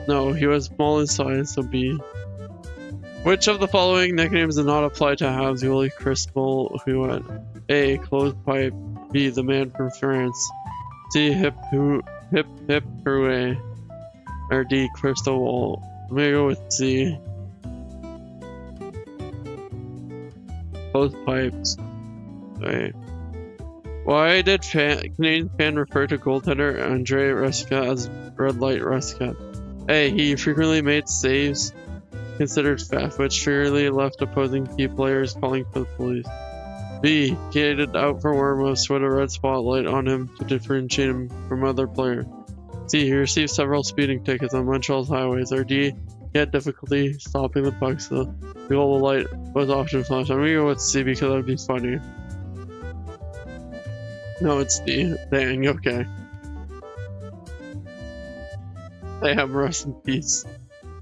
No, he was small in size, so B. Which of the following nicknames did not apply to Habs goalie Chris Boulet? A. Closed pipe. B. The man from France. C. Hip Hrouet. Or D. Crystal Wall. I'm gonna go with C. Closed pipes. Okay. Why did Canadian fan refer to goaltender Andre Resca as Red Light Resca? A. He frequently made saves considered theft, which frequently left opposing key players calling for the police. B. Gated out for warm-ups with a red spotlight on him to differentiate him from other players. C. He received several speeding tickets on Montreal's highways. Or D. He had difficulty stopping the puck, so the yellow light was often flashed. I'm gonna go with C because that would be funny. No, it's D. Dang, okay. Damn, rest in peace.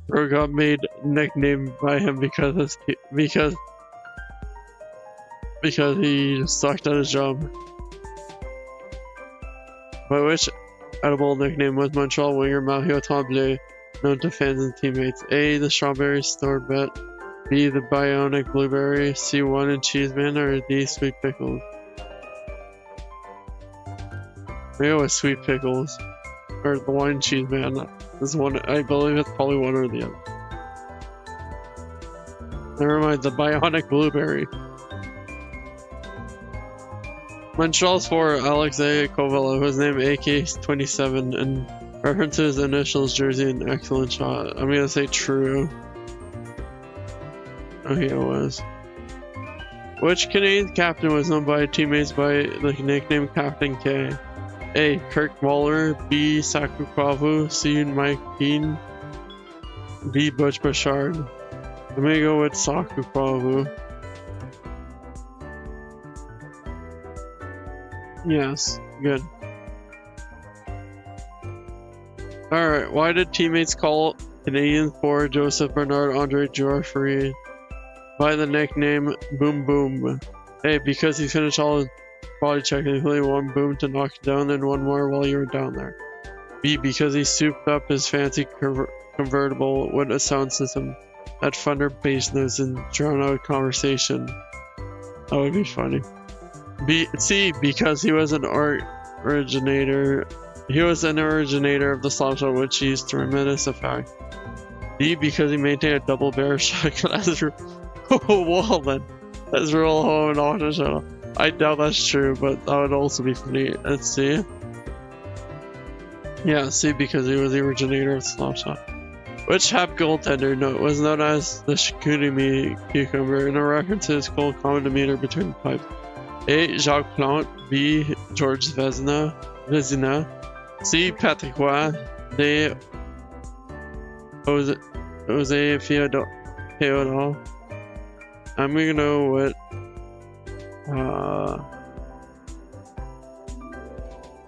Bro got made nicknamed by him because he sucked at his job. By which edible nickname was Montreal winger Mario Tremblay known to fans and teammates? A. The strawberry store bet. B. The bionic blueberry. C. Wine and cheese man. Or D. Sweet pickles. Maybe it was sweet pickles. Or the wine and cheese man. This one, I believe it's probably one or the other. Never mind, the bionic blueberry. Montreal's forward Alexei Kovalev was named AK-27 and references his initials, jersey, and excellent shot. I'm gonna say true. Okay, it was. Which Canadian captain was known by teammates by the nickname Captain K? A. Kirk Muller. B. Saku Kwavu. C. Mike Keane. D. Butch Bouchard. I'm gonna go with Saku Kwavu. Yes, good. Alright, why did teammates call Canadian forward Joseph Bernard Andre Joffrey by the nickname Boom Boom? A. Because he finished all his body check, including one boom to knock you down and one more while you were down there. B. Because he souped up his fancy convertible with a sound system that thunder bass notes and drown out conversation. That would be funny. C. Because he was an originator. He was an originator of the slap shot, which he used to tremendous effect. D. Because he maintained a double barrel shotgun as well then. As real home and auto shuttle. I doubt that's true, but that would also be funny. Let's see. Yeah, C. Because he was the originator of the slap shot. Which Hab goaltender was known as the Chicoutimi cucumber in a reference to his cold common demeanor between the pipes? A. Jacques Plante. B. Georges Vezina. C. Patrick Roy. D. Jose Theodore. I'm gonna go with I'm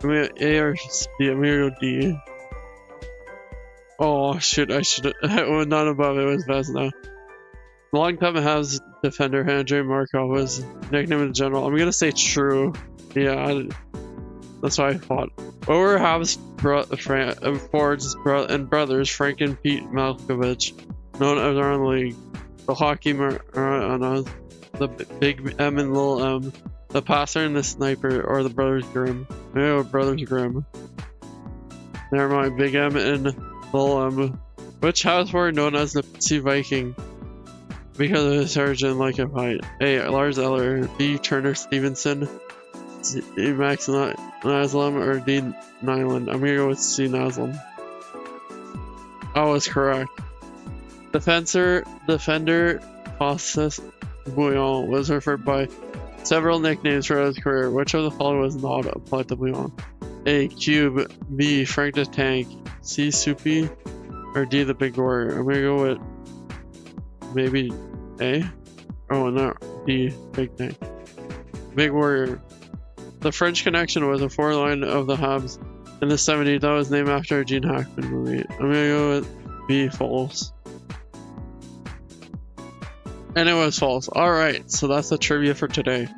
gonna A or B. I'm gonna go D. Oh shit, I should have not above it was Vezina. Long-time Habs defender Andrei Markov was nicknamed in general. I'm gonna say true. Yeah, that's what I thought. Over Habs forwards and brothers Frank and Pete Malkovich, known as around the league, the hockey Maranas, the Big M and Little M, the passer and the sniper, or the Brothers Grimm. Maybe Brothers Grimm. Never mind, Big M and Little M. Which Habs forward known as the Sea Viking? Because of his origin like a fight. A. Lars Eller. B. Turner Stevenson. C. Max Naslem. Or D. Nyland. I'm gonna go with C. Naslem. I was correct. Defender Fossis Bouillon was referred by several nicknames throughout his career. Which of the following was not applied to Bouillon? A. Cube. B. Frank the Tank. C. Soupy. Or D. The Big Warrior. I'm gonna go with maybe A? Oh no, D. Big Tank. Big Warrior. The French Connection was a forward line of the Habs in the 70s that was named after a Gene Hackman movie. I'm gonna go with B. False. And it was false. Alright, so that's the trivia for today.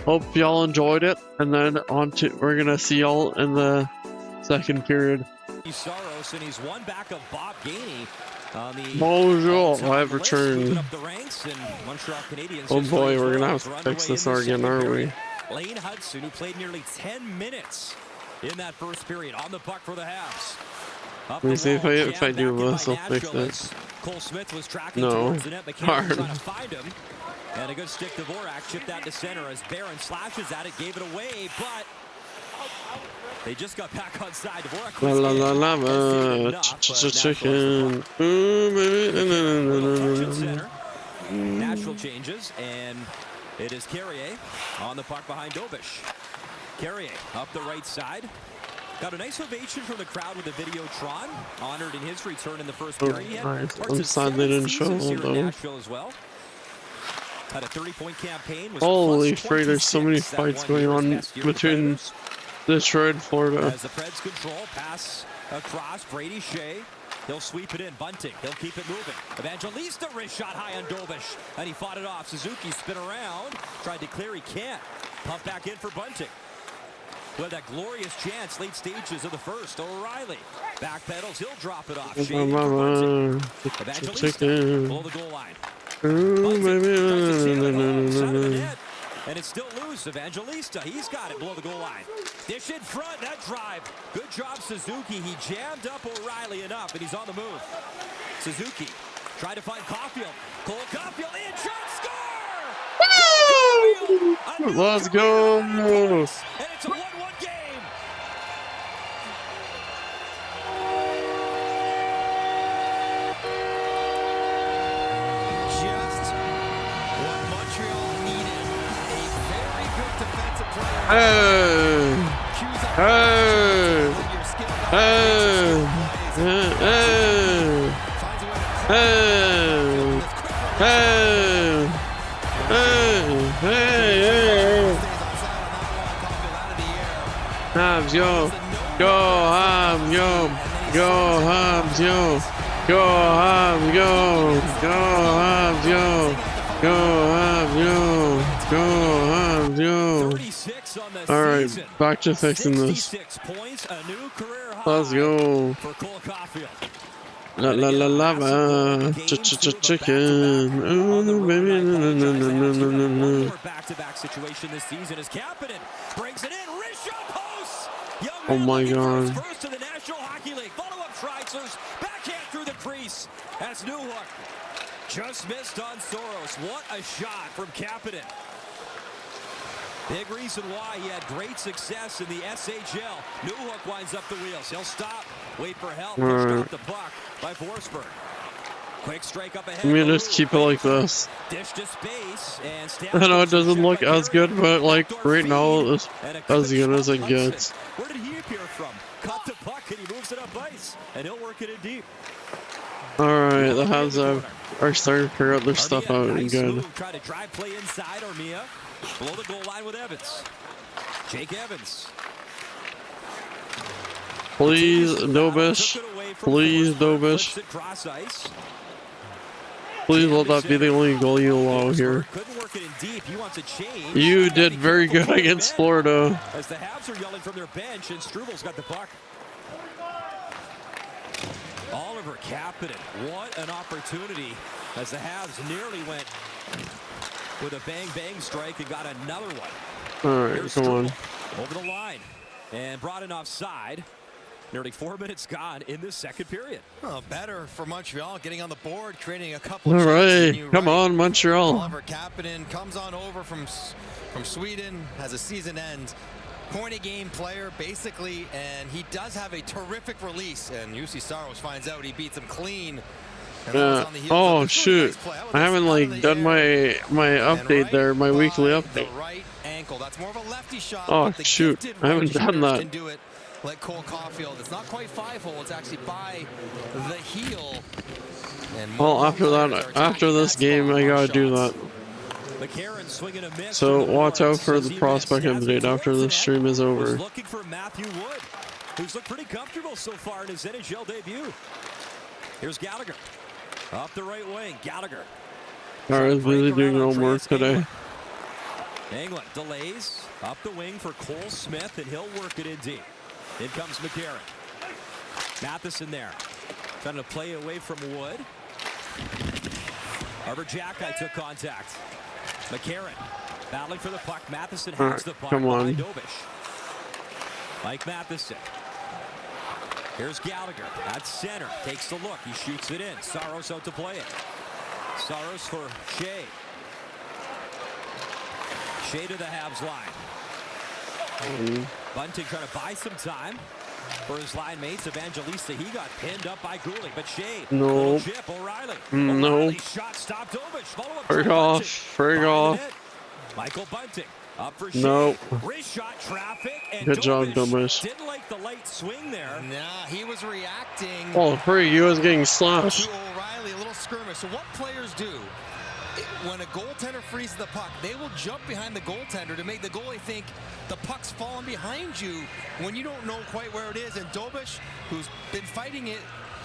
Hope y'all enjoyed it, and then we're gonna see y'all in the second period. Saros, and he's one back of Bob Gainey. Bonjour, I've returned. Oh boy, we're gonna have to fix this again, aren't we? Lane Hudson, who played nearly 10 minutes in that first period, on the puck for the Habs. Let me see if I do this, I'll fix it. Cole Smith was tracking no, towards the net, trying to find him. And a good stick to Dvorak, chipped that to center as Barron slashes at it, gave it away, but they just got back on side. Dvorak chicken. Nashville changes, and It is Carrier on the puck behind Dobish. Carrier up the right side. Got a nice ovation from the crowd with the Videotron. Honored in his return in the first period. He had Nice. parts I'm of sad they 7 didn't show seasons here in though. Nashville as well. Had a 30-point campaign. Was Holy plus freight, there's so many 26 that fights one going year, his on best year with the between Predators. Detroit and Florida. As the Preds control, pass across, Brady Shea. He'll sweep it in. Bunting, he'll keep it moving. Evangelista wrist shot high on Dobish, and he fought it off. Suzuki spin around, tried to clear, he can't. Pump back in for Bunting. With that glorious chance, late stages of the first. O'Reilly backpedals, he'll drop it off. Shea for Bunting. Evangelista below the goal line. Bunting tries to jam it home, side of the net. And it's still loose. Evangelista, he's got it below the goal line. Dish in front, that drive. Good job, Suzuki. He jammed up O'Reilly enough, and he's on the move. Suzuki tried to find Caulfield. Cole Caulfield in, shot, score! Caulfield, Let's go! and it's a 1-1 game. Just what Montreal needed. A very good defensive player. Hey! Hey! Hey! Hey! Hey! Hey! Hey! Hey! Habs, yo! Go Habs, yo! Go Habs, yo! Go Habs, yo! Go Habs, yo! Go Habs, yo! Go Habs, yo! 36 on the All right, season. back to fixing this. 66 points, a new career high. Let's go. For Cole Caulfield. La la la lava, chicken. Ooh, baby, no no no no no no no. Back-to-back situation this season as Kapanen brings it in. Wrist shot post. Young Oh man my looking for his God. first to the National Hockey League. Follow-up Schreitzers. Backhand through the crease. As Newhook just missed on Soros. What a shot from Kapanen. Big reason why he had great success in the SHL. Newhook winds up the wheels. He'll stop, wait for help, pushed off the puck by Forsberg. Quick strike up ahead. I'm gonna just keep it like this. Dish to space, and I know it doesn't look as good, but like right now it's as good as it gets. Where did he appear from? Caught the puck and he moves it up ice, and he'll work it in deep. Alright, the Habs are starting to figure out their stuff out and Nice good. move. Try to drive play inside. Armia below the goal line with Evans. Jake Evans. Please, Dobish. Please, Dobish. Please let that be the only goal you allow here. You did very good against Florida. As the Habs are yelling from their bench, and Struvel's got the puck. Oliver Kapanen, what an opportunity as the Habs nearly went with a bang-bang strike and got another one. Alright, Here's come on. Struble over the line and brought in offside. Nearly 4 minutes gone in this second period. Well, better for Montreal getting on the board, creating a couple. Alright, come on, Montreal. Oliver Kapanen comes on over from Sweden, has a season end. Point a game player, basically, and he does have a terrific release. And UC Saros finds out he beats him clean. Oh shoot! I haven't like done my update there, my weekly update. The right ankle. That's more of a lefty shot. Oh shoot! I haven't done that. Can do it like Cole Caulfield. It's not quite 5-hole. It's actually by the heel. And well, after this game, I gotta do that. So watch out for the prospect update after the stream is over. Looking for Matthew Wood, who's looked pretty comfortable so far in his NHL debut. Here's Gallagher up the right wing. Gallagher. Alright, really doing homework today. England delays up the wing for Cole Smith, and he'll work it in deep. In comes McCarron. Matheson there, trying to play away from Wood. Arbor Jacki took contact. McCarron battling for the puck. Matheson has the puck. Come on. Dobish. Mike Matheson. Here's Gallagher at center. Takes the look. He shoots it in. Saros out to play it. Saros for Shea. Shea to the Habs line. Bunting trying to buy some time for his line mates. Evangelista, he got pinned up by Goulet, but Shea. No. Chip, O'Reilly. No. Shot stopped. Dobish. Frig off. Frig off. Michael Bunting up for Nope. wrist shot traffic, and Good job, Dobish. didn't like the light swing there. Nah, he was reacting Oh, free. He was getting to slashed. O'Reilly, a little skirmish. So what players do when a goaltender freezes the puck, they will jump behind the goaltender to make the goalie think the puck's falling behind you when you don't know quite where it is. And Dobish, who's been fighting it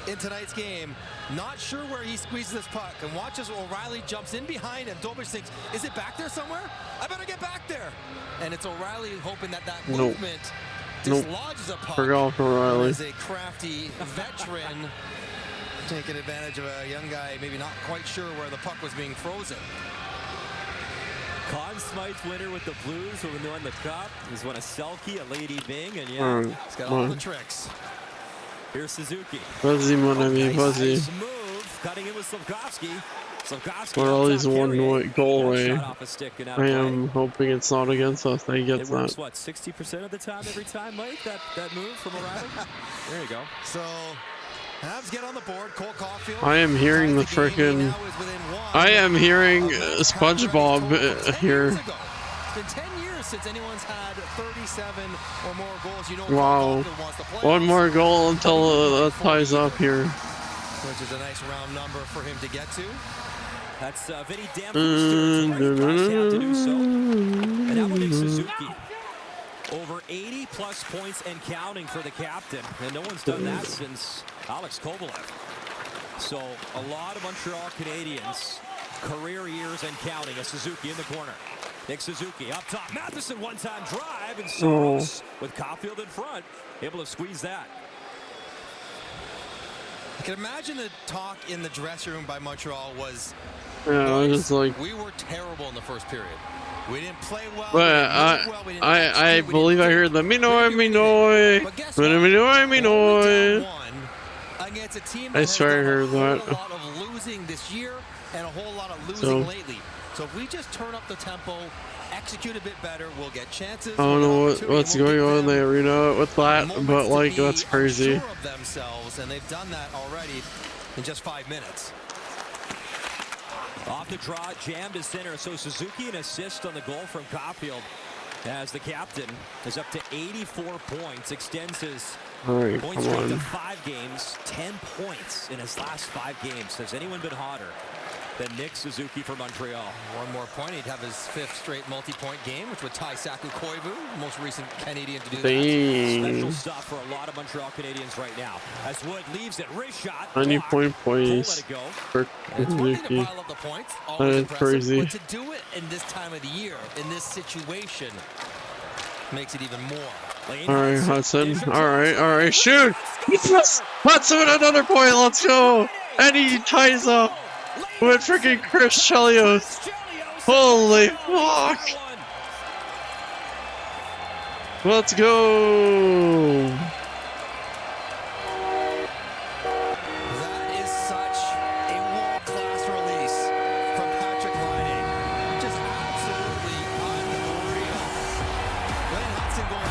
in tonight's game, not sure where he squeezes this puck, and watches O'Reilly jumps in behind him. Dobish thinks, is it back there somewhere? I better get back there. And it's O'Reilly hoping that movement dislodges a puck. Forgot O'Reilly. As a crafty veteran taking advantage of a young guy maybe not quite sure where the puck was being frozen. Conn Smythe's winner with the Blues when they won the Cup. He's won a Selke, a Lady Byng, and He's got all the tricks. Here's Suzuki. Fuzzy, mon ami, fuzzy. Nice move, cutting in with Slavkovsky. Well, at least one goal away. Off a stick and out I of am hoping it's not against us. He gets it works, that. what, 60% of the time every time, Mike? That move from O'Reilly? There you go. So, Habs get on the board. Cole Caulfield. I am hearing the frickin'. I am hearing SpongeBob here. It's been 10 years since anyone's had 37 or more goals. You know, Wow. One more goal until it ties up here. Which is a nice round number for him to get to. That's Vinny Danforth's territory. To do so. And that will make Suzuki over 80-plus points and counting for the captain. And no one's done that since Alex Kovalev. So a lot of Montreal Canadiens career years and counting. A Suzuki in the corner. Nick Suzuki up top. Matheson one-time drive, and Soros with Caulfield in front, able to squeeze that. I can imagine the talk in the dressing room by Montreal was, Yeah, I was just like, we were terrible in the first period. We didn't play well. but I believe I heard the Minoy. Against a team I that swear I heard has done a that. whole lot of losing this year and a whole lot of losing lately. So if we just turn up the tempo, execute a bit better, we'll get chances. I don't know what's going on in the arena with that, but like that's crazy. Sure of themselves, and they've done that already in just 5 minutes. Off the draw, jammed to center. So Suzuki an assist on the goal from Caulfield, as the captain is up to 84 points, extends his point streak to 5 games, 10 points in his last 5 games. Has anyone been hotter than Nick Suzuki for Montreal? One more point, he'd have his 5th straight multi-point game, which would tie Saku Koivu, most recent Canadian to do that. Special stuff for a lot of Montreal Canadiens right now. As Wood leaves it, wrist shot. 90 points for Suzuki. That is crazy. But to do it in this time of the year, in this situation, makes it even more. Alright, Hudson. Alright, shoot! Yes! Hudson with another point, let's go! And he ties up with freaking Chris Chelios. Holy fuck! Let's go! That is such a world-class release from Patrick Laine. Just absolutely unreal. Wayne Hudson going to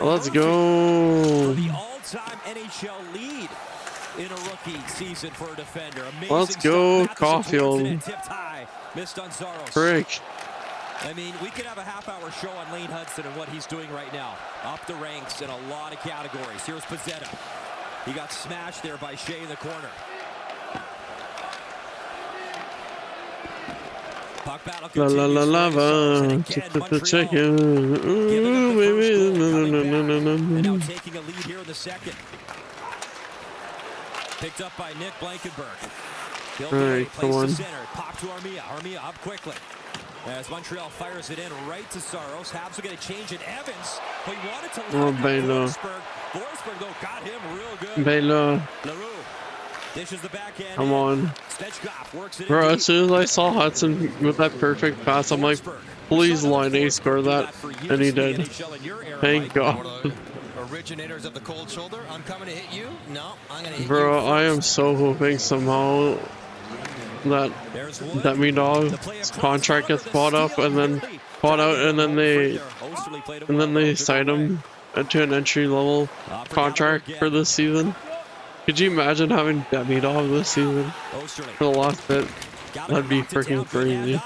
Let's go. The all-time NHL lead in a rookie season for a defender. Amazing. Let's go, stuff. Caulfield. Tipped high. Missed on Saros. Frick. I mean, we could have a half-hour show on Lane Hudson and what he's doing right now. Up the ranks in a lot of categories. Here's Pizzetta. He got smashed there by Shea in the corner. Puck battle continues. La la la la, chicken. Ooh, baby. And now taking a lead here in the second. Picked up by Nick Blankenberg. Alright, come on. Center. Pop to Armia. Armia up quickly. As Montreal fires it in right to Saros. Habs will get a change in Evans. But he wanted to Baylor. Forsberg, though, got him real good. Baylor. LaRue Dishes the backhand. Come on. Svechkov works it Bro, in as soon as I saw Hudson with that perfect pass, I'm like, please line A score that. And he did. Thank God. Originators of the cold shoulder. I'm coming to hit you. No, I'm gonna hit Bro, you. I am so hoping somehow that Demidov's contract gets bought up and then bought out, and then they sign him to an entry level contract for this season. Could you imagine having Demidov this season for the last bit? That'd be freaking crazy.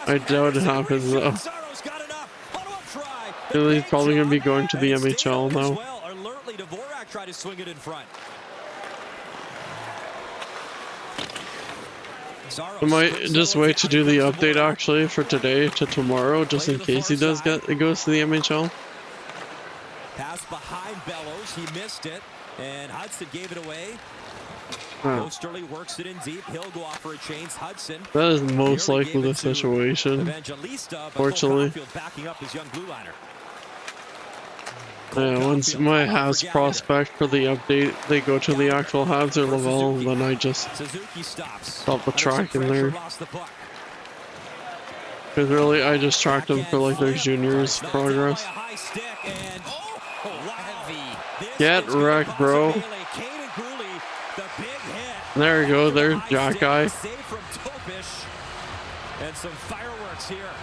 I doubt it happens though. He's probably gonna be going to the MHL now. I might just wait to do the update actually for today to tomorrow, just in case he does it goes to the MHL. Pass behind Bellows, he missed it, and Hudson gave it away. Osterley works it in deep. He'll go off for a change. Hudson. That is most likely the situation. Fortunately. Backing up his young blue liner. Yeah, once my Habs prospect for the update, they go to the actual Habs or Laval, then I just stop the track in there. Because really, I just tracked them for like their juniors progress. Get wrecked, bro. There we go, there's Jack Guy.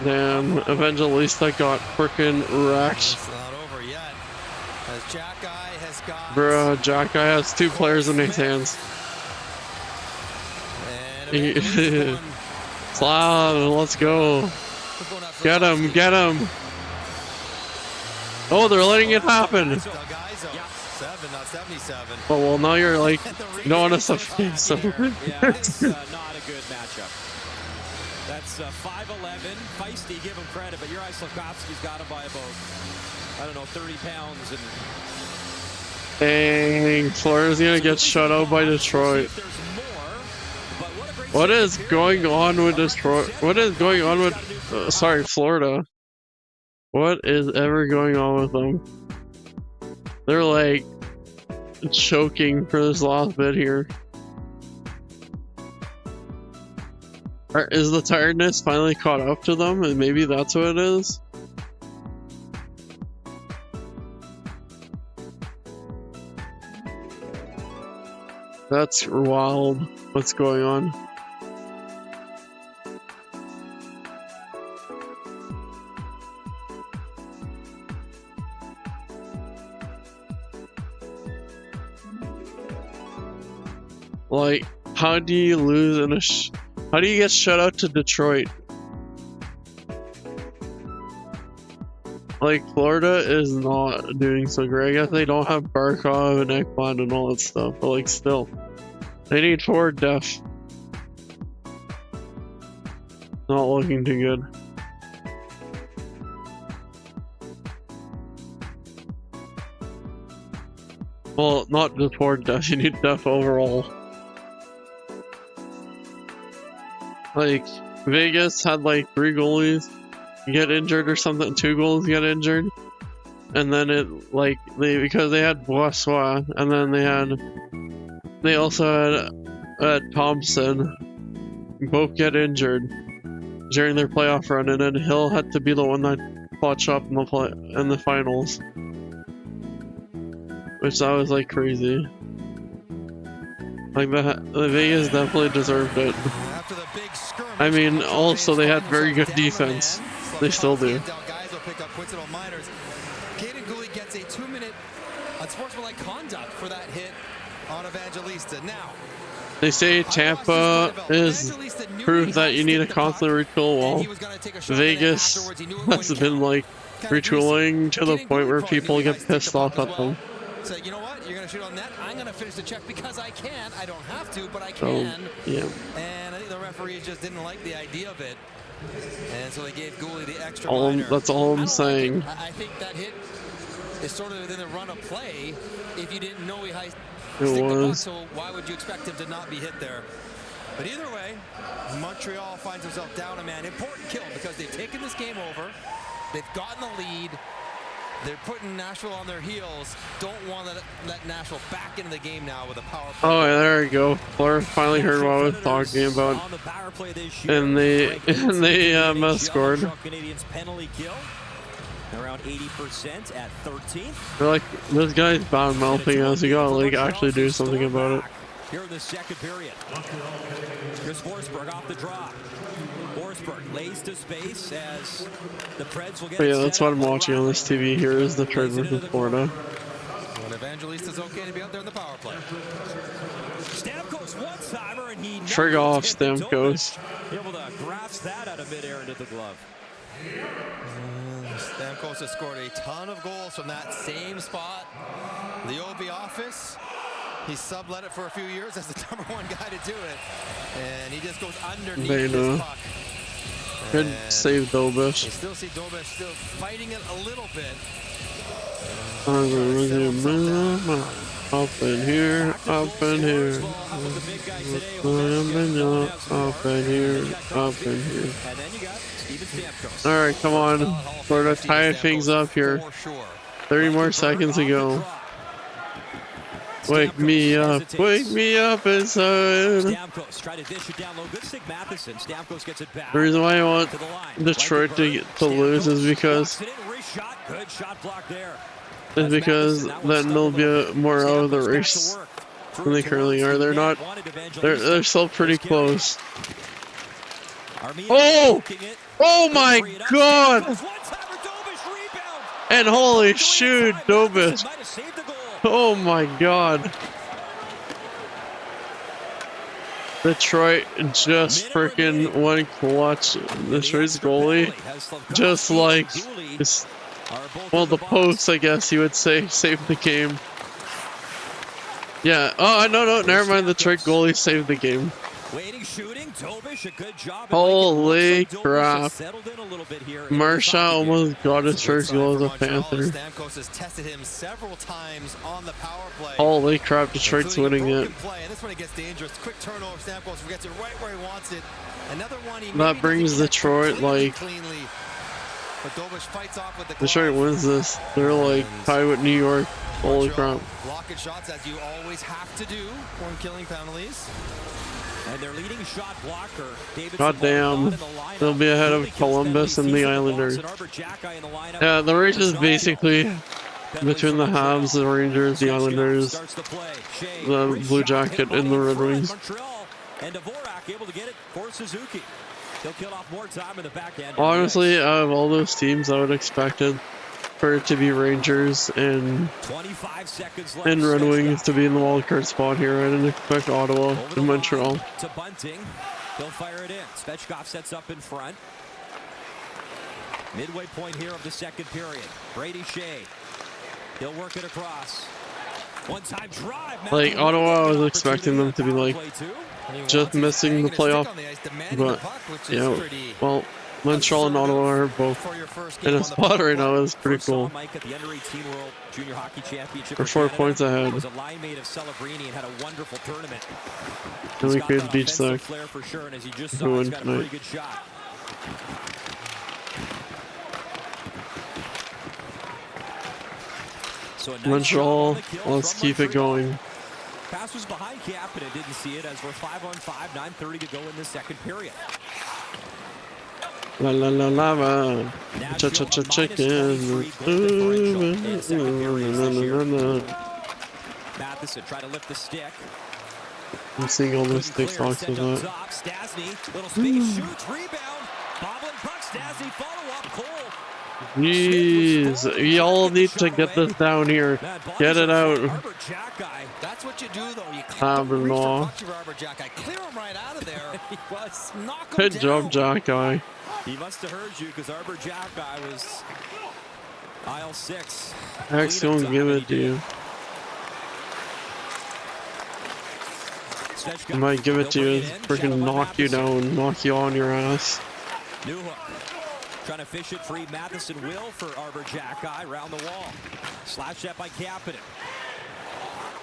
Damn, Evangelista got frickin' wrecked. Bro, Jack Guy has 2 players in his hands. Slav, let's go. Get him, get him. Oh, they're letting it happen. Oh, well, now you're like, you don't want to suffocate someone. Yeah, that's not a good matchup. That's 5'11", feisty, give him credit, but Juraj Slafkovsky's got him by about, I don't know, 30 pounds. And dang, Florida's gonna get shut out by Detroit. What is going on with Detroit? What is going on with, Florida? What is ever going on with them? They're like choking for this last bit here. Is the tiredness finally caught up to them, and maybe that's what it is? That's wild. What's going on? Like, how do you lose in a how do you get shut out to Detroit? Like, Florida is not doing so great. I guess they don't have Barkov and Ekblad and all that stuff, but like, still, they need forward depth. Not looking too good. Well, not just forward depth, you need depth overall. Like, Vegas had like 3 goalies get injured or something, 2 goalies get injured, and then it like because they had Boissois, and then they also had Thompson both get injured during their playoff run, and then Hill had to be the one that clutched up in the finals, which that was like crazy. Like the Vegas definitely deserved it. I mean, also they had very good defense. They still do. Caden Gooley gets a 2-minute unsportsmanlike conduct for that hit on Evangelista. Now, they say Tampa is proof that you need a constant retool wall. Vegas has been like retooling to the point where people get pissed off at them. So you know what? You're gonna shoot on net. I'm gonna finish the check because I can. I don't have to, but I can. Yeah. And I think the referees just didn't like the idea of it, and so they gave Gooley the extra. That's all I'm saying. I think that hit is sort of within the run of play. If you didn't know he stick the puck, so why would you expect him to not be hit there? But either way, Montreal finds himself down a man. Important kill because they've taken this game over. They've gotten the lead. They're putting Nashville on their heels. Don't want to let Nashville back into the game now with a power play. Oh, yeah, there we go. Fleur finally heard what I was talking about. And they scored. Canadians penalty kill. Around 80% at 13th. They're like, this guy's bad mouthing us. You gotta like actually do something about it. Here in the second period. Here's Forsberg off the draw. Forsberg lays to space as the Preds will get. But yeah, that's what I'm watching on this TV. Here is the Trade versus Florida. Well, Evangelista's okay to be out there in the power play. Stamkos one-timer and he Trig off Stamkos. able to grasp that out of midair into the glove. Stamkos has scored a ton of goals from that same spot. The OB office. He sublet it for a few years as the #1 guy to do it. And he just goes underneath his puck. Good save, Dobish. You still see Dobish still fighting it a little bit. Up in here, up in here. Up in here, up in here. Alright, come on. Florida tie things up here. 30 more seconds to go. Wake me up inside. The reason why I want Detroit to lose is because then they'll be more out of the race than they currently are. They're still pretty close. Oh my god! And holy shoot, Dobish. Oh my god. Detroit just freaking went clutch. Detroit's goalie just like, well, the post, I guess you would say, saved the game. Yeah, oh, no, never mind, the Detroit goalie saved the game. Holy crap. Marchand almost got his first goal as a Panther. Stamkos has tested him several times on the power play. Holy crap, Detroit's winning it. And this one it gets dangerous. Quick turnover, Stamkos gets it right where he wants it. Another one he that brings Detroit like Detroit wins this. They're like tied with New York. Holy crap. Blocking shots as you always have to do when killing penalties. And their leading shot blocker, God damn, they'll be ahead of Columbus and the Islanders. Yeah, the race is basically between the Habs, the Rangers, the Islanders, the Blue Jacket, and the Red Wings. Honestly, out of all those teams, I would expect it for it to be Rangers and Red Wings to be in the wildcard spot here. I didn't expect Ottawa and Montreal. To Bunting, he'll fire it in. Svechkov sets up in front. Midway point here of the second period. Brady Shea, he'll work it across. One-time drive. Like Ottawa, I was expecting them to be like just missing the playoff, but yeah, well. Montreal and Ottawa are both in a spot right now. It's pretty cool. We're 4 points ahead. And we could beat Zach who win tonight. Montreal, let's keep it going. Pass was behind Kapanen, didn't see it as we're 5-on-5, 9:30 to go in the second period. La la la lava, cha cha cha chicken. Matheson try to lift the stick. I'm seeing all those TikToks of that. Stastny, little space, shoots, rebound, bobbling puck, Stastny, follow up, Cole. Jeez, y'all need to get this down here. Get it out. That's what you do, though. You clear him right out of there. Good job, Jack Guy. He must have heard you because Arbor Jack Guy was aisle 6. X won't give it to you. I might give it to you, freaking knock you down, knock you on your ass. New hook. Trying to fish it free. Matheson will for Arbor Jack Guy. Round the wall. Slash that by Kapanen.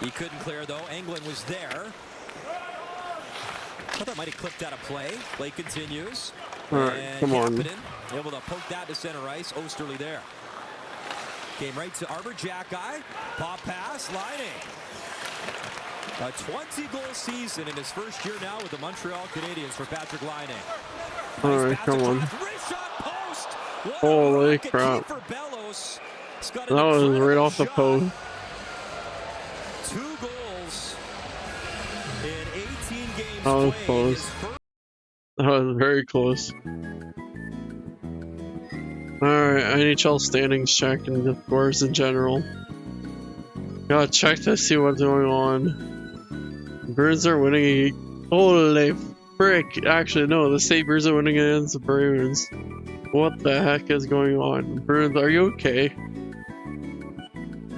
He couldn't clear though. Englund was there. I thought that might have clipped out of play. Play continues. Alright, come on. Able to poke that to center ice. Osterley there. Came right to Arbor Jackeye. Pop pass, Laine. A 20-goal season in his first year now with the Montreal Canadiens for Patrick Laine. All right, come on. Holy crap. That was right off the post. 2 goals in 18 games. That was close. That was very close. Alright, NHL standings check and the scores in general. Gotta check to see what's going on. Bruins are winning. Holy frick. Actually, no, the Sabres are winning against the Bruins. What the heck is going on? Bruins, are you okay?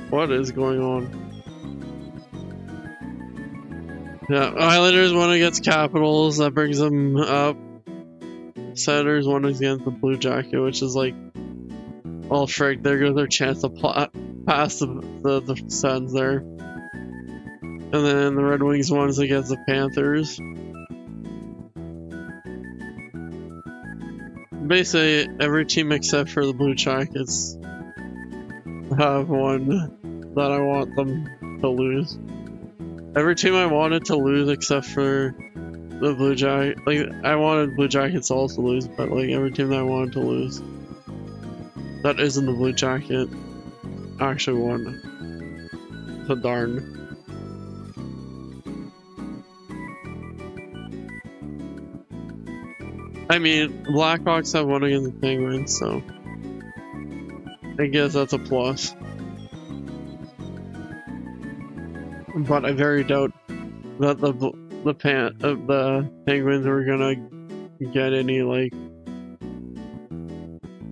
What is going on? Yeah, Islanders won against Capitals. That brings them up. Senators won against the Blue Jacket, which is like, oh frick, there goes their chance to pass the Sens there. And then the Red Wings won against the Panthers. Basically, every team except for the Blue Jackets have one that I want them to lose. Every team I wanted to lose except for the Blue Jackets. Like, I wanted Blue Jackets also to lose, but like every team that I wanted to lose that isn't the Blue Jacket actually won. So darn. I mean, Blackhawks have won against the Penguins, so I guess that's a plus. But I very doubt that the Penguins are gonna get any like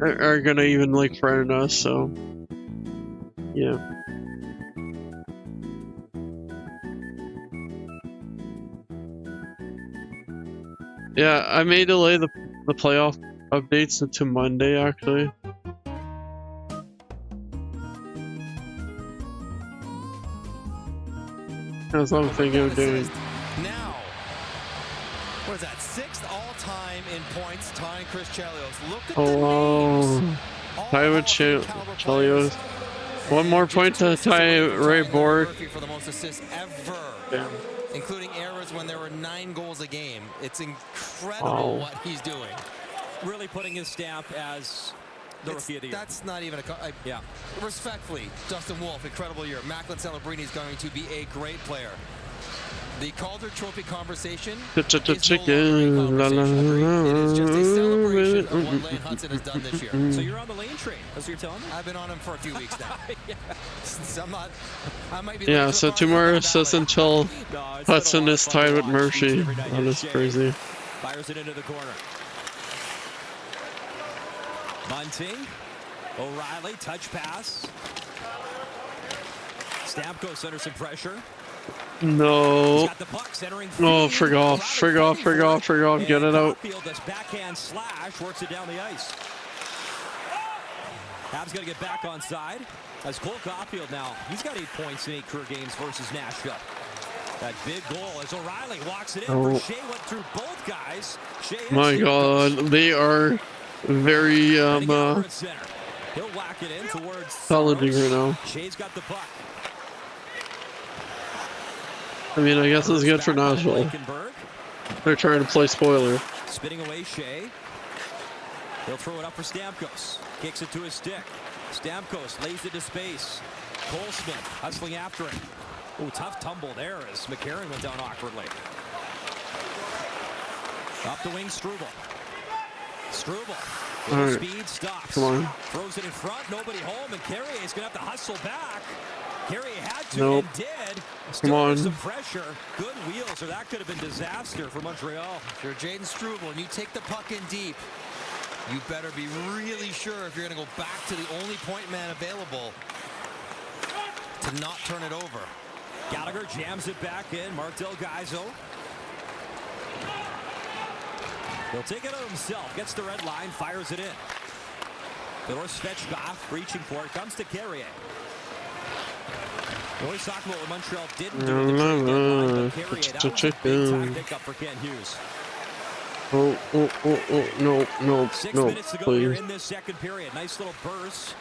are gonna even like threaten us. So yeah. Yeah, I may delay the playoff updates to Monday actually. That's what I'm thinking of doing. Now, what is that? 6th all-time in points, tying Chris Chelios. Look at Oh, tie with Chelios. One more point to tie Ray Borg. For the most assists ever. Damn. Including errors when there were 9 goals a game. It's incredible what he's doing. Really putting his stamp as the rookie of the year. That's not even a... yeah. Respectfully, Dustin Wolf, incredible year. Macklin Celebrini is going to be a great player. The Calder Trophy conversation is no longer a conversation. It is just a celebration of what Lane Hudson has done this year. So you're on the Lane train, that's what you're telling me? I've been on him for a few weeks now. So I might be yeah, so 2 more assists until Hudson is tied with Murphy. That is crazy. Fires it into the corner. Bunting. O'Reilly, touch pass. Stamkos under some pressure. No. No, frig off. Get it out. This backhand slash works it down the ice. Habs got to get back on side. As Cole Caulfield now, he's got 8 points in 8 career games versus Nashville. That big goal as O'Reilly walks it in. Oh. Shea went through both guys. My God, they are very He'll whack it in towards challenging right now. Shea's got the puck. I mean, I guess it's good for Nashville. They're trying to play spoiler. Spinning away Shea. He'll throw it up for Stamkos. Kicks it to his stick. Stamkos lays it to space. Cole Smith hustling after it. Oh, tough tumble there as McCarron went down awkwardly. Up the wing, Struble. Right. Speed stops. Come on. Throws it in front. Nobody home, and Carrier is going to have to hustle back. Carrier had to Nope. and did. Come on. Some pressure. Good wheels, or that could have been disaster for Montreal. If you're Jaden Struble and you take the puck in deep, you better be really sure if you're going to go back to the only point man available to not turn it over. Gallagher jams it back in. Mark Del Gaizo. He'll take it out himself. Gets the red line. Fires it in. Fedor Svechkov reaching for it. Comes to Carrier. We always talk about what Montreal didn't do at the trade deadline, but Carrier, that was a big-time pickup for Ken Hughes. No, 6 no, minutes to go please. here in this second period. Nice little burst.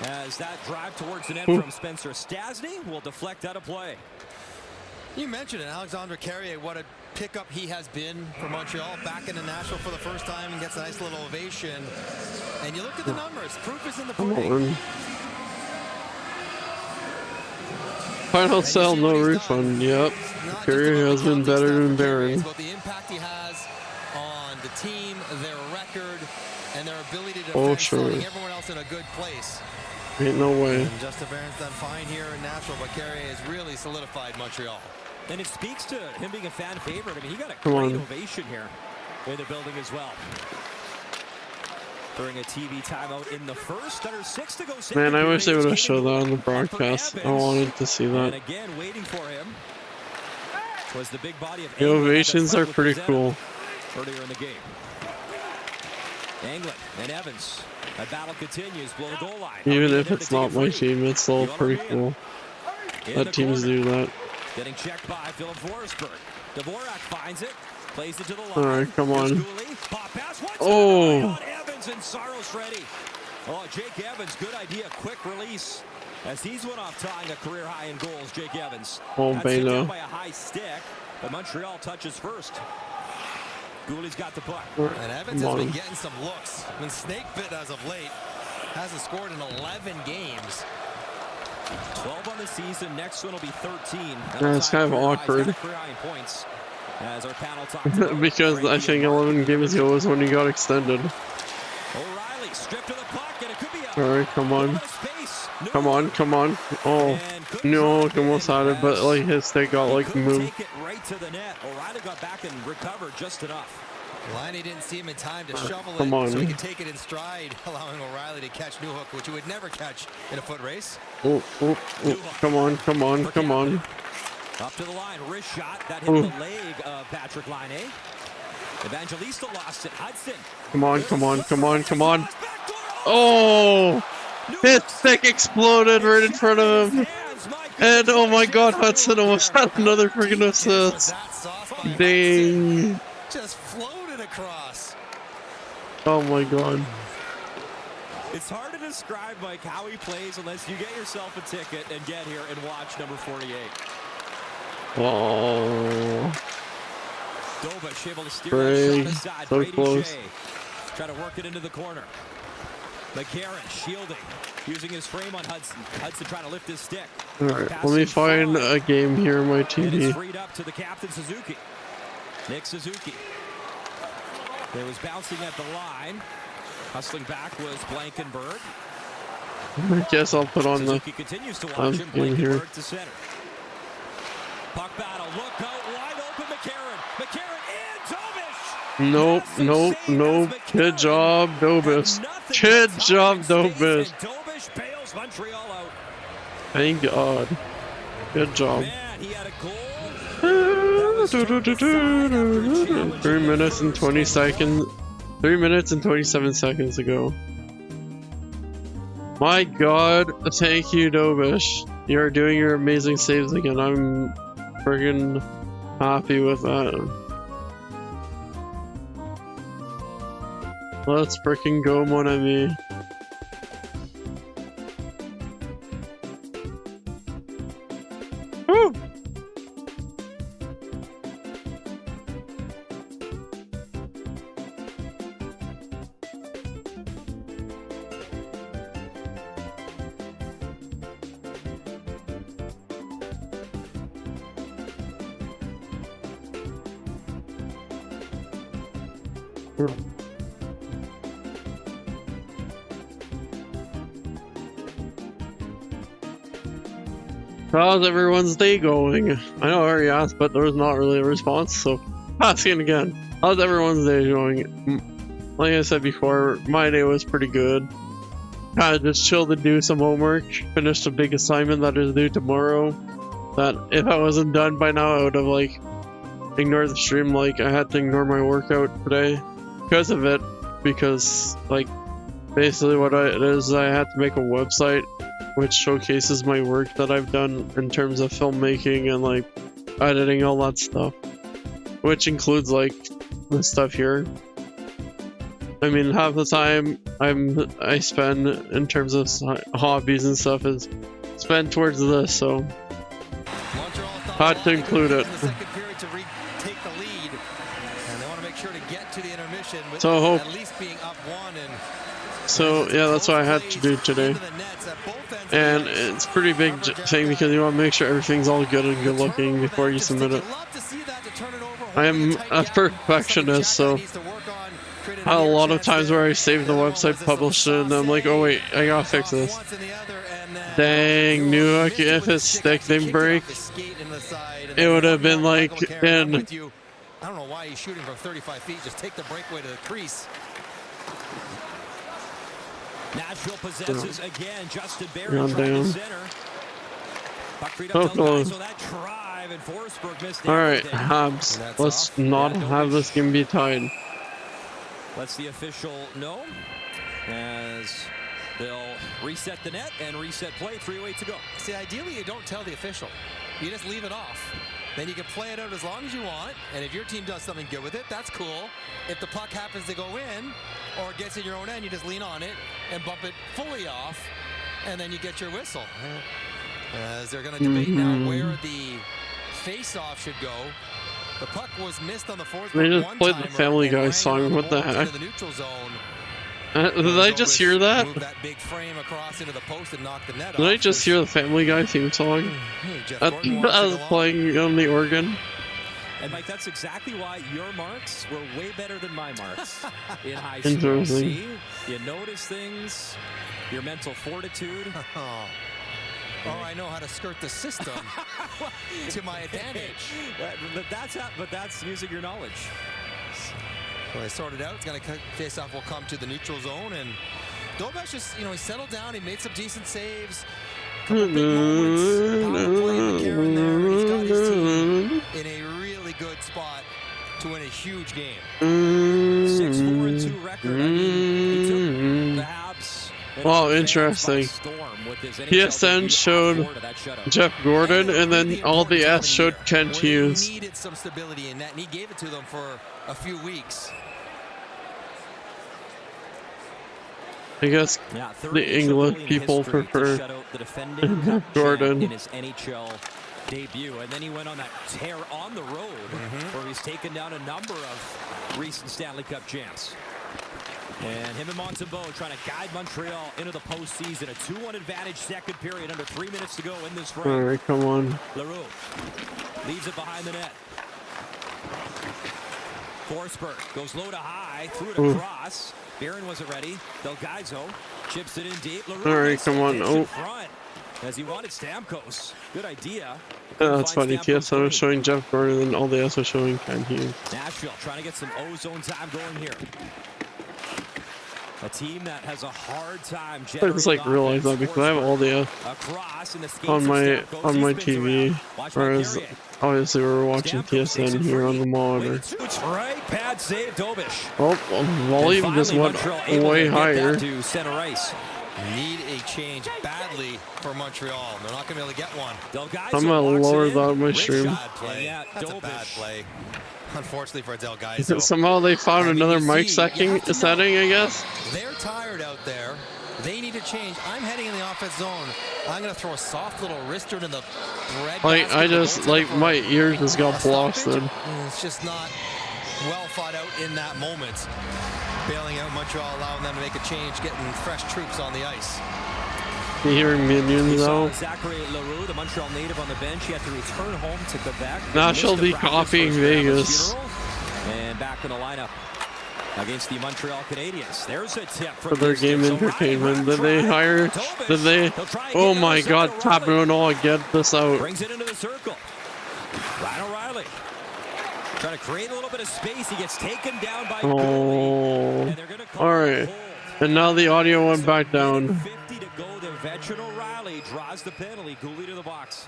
As that drive towards the net from Spencer Stastny will deflect out of play. You mentioned it, Alexandre Carrier, what a pickup he has been for Montreal. Back into Nashville for the first time and gets a nice little ovation. And you look at the numbers, proof is in the pudding. Final sell, no refund. Yep. Carrier has been better than Barron. But the impact he has on the team, their record, and their ability to Oh, defend, sure. putting everyone else in a good place. Ain't no way. And Justin Barron's done fine here in Nashville, but Carrier has really solidified Montreal. And it speaks to him being a fan favorite. I mean, he got a Come great on. ovation here in the building as well. During a TV timeout in the first, under 6 to go. Man, I wish they would have showed that on the broadcast. I wanted to see And that. again, waiting for him was the big body of The Englund ovations that are was pretty presented cool. earlier in the game. Englund and Evans. That battle continues below the goal line. Even Are if there it's to take not it my free? team, it's still pretty cool In that the teams corner. do that. Getting checked by Philip Forsberg. Dvorak finds it. Plays it to the line. Alright, come on. Here's Cooley. Pop pass. Oh. On Evans and Saros ready. Oh, Jake Evans, good idea. Quick release. As he's went off tying a career high in goals, Jake Evans. Oh, Got sent Beno. down by a high stick, but Montreal touches first. Gooley's got the puck. And Evans has Come been on. getting some looks. Been snake bit as of late. Hasn't scored in 11 games. 12 on the season. Next one will be 13. Yeah, it's kind of awkward. Career high in points. As our panel talked about Because I think 11 games ago was when he got extended. O'Reilly stripped to the puck, and it could be a Alright, come on. lot of space. No. Come on, come on. Oh, And couldn't no, drive it almost in had it, but as like his stick got he like couldn't moved. take it right to the net. O'Reilly got back and recovered just enough. Liney didn't see him in time to shovel come it on. so he could take it in stride, allowing O'Reilly to catch Newhook, which he would never catch in a foot race. Oh, oh, oh, come on, come on, come on. Up to the line, wrist shot that hit Ooh. the leg of Patrick Laine. Evangelista lost it. Hudson. Come on, come on, come on, come on. Oh, his stick exploded right in front of him. And oh my god, Hudson almost had another freaking assist. That sauce by Dang. Hudson just floated across. Oh my god. It's hard to describe like how he plays unless you get yourself a ticket and get here and watch number 48. Oh. Dobish able to steer Brady, that shot aside. so Brady close. Shea trying to work it into the corner. McCarron shielding, using his frame on Hudson. Hudson trying to lift his stick. Alright, Pass let me to find Fry. a game here on my And it's TV. freed up to the captain, Suzuki. Nick Suzuki. There was bouncing at the line. Hustling back was Blankenberg. I guess I'll put on the Suzuki continues to watch him. in here. Blankenberg to center. Puck battle. Look out. Wide open McCarron. McCarron in. Dobish. Nope, Massive nope, save nope. as Good McCarron job, had Dobish. nothing Good but job, time and space, Dobish. and Dobish bails Montreal out. Thank God. Good job. Man, he had a goal. That was struck aside after a challenge 3 in the minutes and first. 20 seconds. 3 minutes and 27 seconds ago. My God, thank you, Dobish. You're doing your amazing saves again. I'm friggin' happy with that. Let's frickin' go, mon ami. Woo! How's everyone's day going? I know I already asked, but there was not really a response, so asking again. How's everyone's day going? Like I said before, my day was pretty good. Kinda just chilled to do some homework, finished a big assignment that is due tomorrow. That if I wasn't done by now, I would have like ignored the stream. Like I had to ignore my workout today because of it, because like basically what it is, I had to make a website which showcases my work that I've done in terms of filmmaking and like editing, all that stuff, which includes like this stuff here. I mean, half the time I spend in terms of hobbies and stuff is spent towards this, so had to include it. So hope. So yeah, that's what I had to do today, and it's a pretty big thing because you want to make sure everything's all good and good looking before you submit it. I am a perfectionist, so I had a lot of times where I saved the website, published it, and I'm like, oh wait, I gotta fix this. Dang, knew if his stick didn't break, it would have been like in. I don't know why he's shooting from 35 feet. Just take the breakaway to the crease. Nashville possesses again. Justin Barron trying to center. So that drive and Forsberg missed. All right, Habs. Let's not have this game be tied. Let's the official know as they'll reset the net and reset play. 3:08 to go. See, ideally you don't tell the official. You just leave it off. Then you can play it out as long as you want, and if your team does something good with it, that's cool. If the puck happens to go in or gets in your own end, you just lean on it and bump it fully off, and then you get your whistle. As they're going to debate now where the face-off should go. The puck was missed on the fourth. They just played the Family Guy song. What the heck? Did I just hear that? Did I just hear the Family Guy theme song? I was playing on the organ. And Mike, that's exactly why your marks were way better than my marks in high school. See, you notice things, your mental fortitude. Or I know how to skirt the system to my advantage. But that's using your knowledge. Well, they sorted out. It's going to face-off will come to the neutral zone, and Dobash just, he settled down. He made some decent saves. Couple big moments. Power play in the Karen there. He's got his team in a really good spot to win a huge game. 6-4-2 record. I mean, he took the Habs. Wow, interesting. PSN showed Jeff Gordon, and then all the S showed Kent Hughes. He needed some stability in that, and he gave it to them for a few weeks. I guess the English people prefer Gordon. In his NHL debut, and then he went on that tear on the road where he's taken down a number of recent Stanley Cup champs. And him and Montembeault trying to guide Montreal into the postseason. A 2-1 advantage, second period, under 3 minutes to go in this frame. All right, come on. Leroux leaves it behind the net. Forsberg goes low to high, threw it across. Barron wasn't ready. Del Gaizo chips it in deep. Leroux all right, come on. Oh. Front, as he wanted Stamkos. Good idea. That's funny. TSN was showing Jeff Gordon, and all the S was showing Kent Hughes. Nashville trying to get some ozone time going here. A team that has a hard time. I just like realize that because I have all the on my TV, whereas obviously we're watching TSN here on the monitor. Right, pad save, Dobish. Oh, volume just went way higher. To center ice. Need a change badly for Montreal. They're not going to be able to get one. I'm gonna lower that on my stream. That's a bad play. Unfortunately for Del Gaizo. Somehow they found another mic setting, I guess. They're tired out there. They need to change. I'm heading in the offense zone. I'm going to throw a soft little wrister into the bread. Like, I just, like, my ears just got blasted. It's just not well thought out in that moment. Bailing out Montreal, allowing them to make a change, getting fresh troops on the ice. You hearing minions though? Zachary Leroux, the Montreal native, on the bench. He had to return home to Quebec. Now she'll be copying Vegas. And back in the lineup against the Montreal Canadiens. There's a tip for their game entertainment. Did they hire? Did they? Oh my God! Tabuno, get this out. Brings it into the circle. Ryan O'Reilly trying to create a little bit of space. He gets taken down by. Oh. All right. And now the audio went back down. 50 to go. The veteran O'Reilly draws the penalty. Goalie to the box.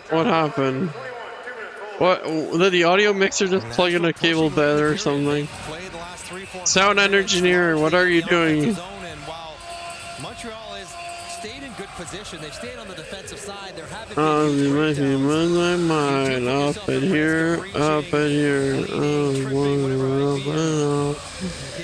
What happened? What? Did the audio mixer just plug in a cable bed or something? Sound engineer, what are you doing? Montreal has stayed in good position. They've stayed on the defensive side. They're having my mind up in here, up in here.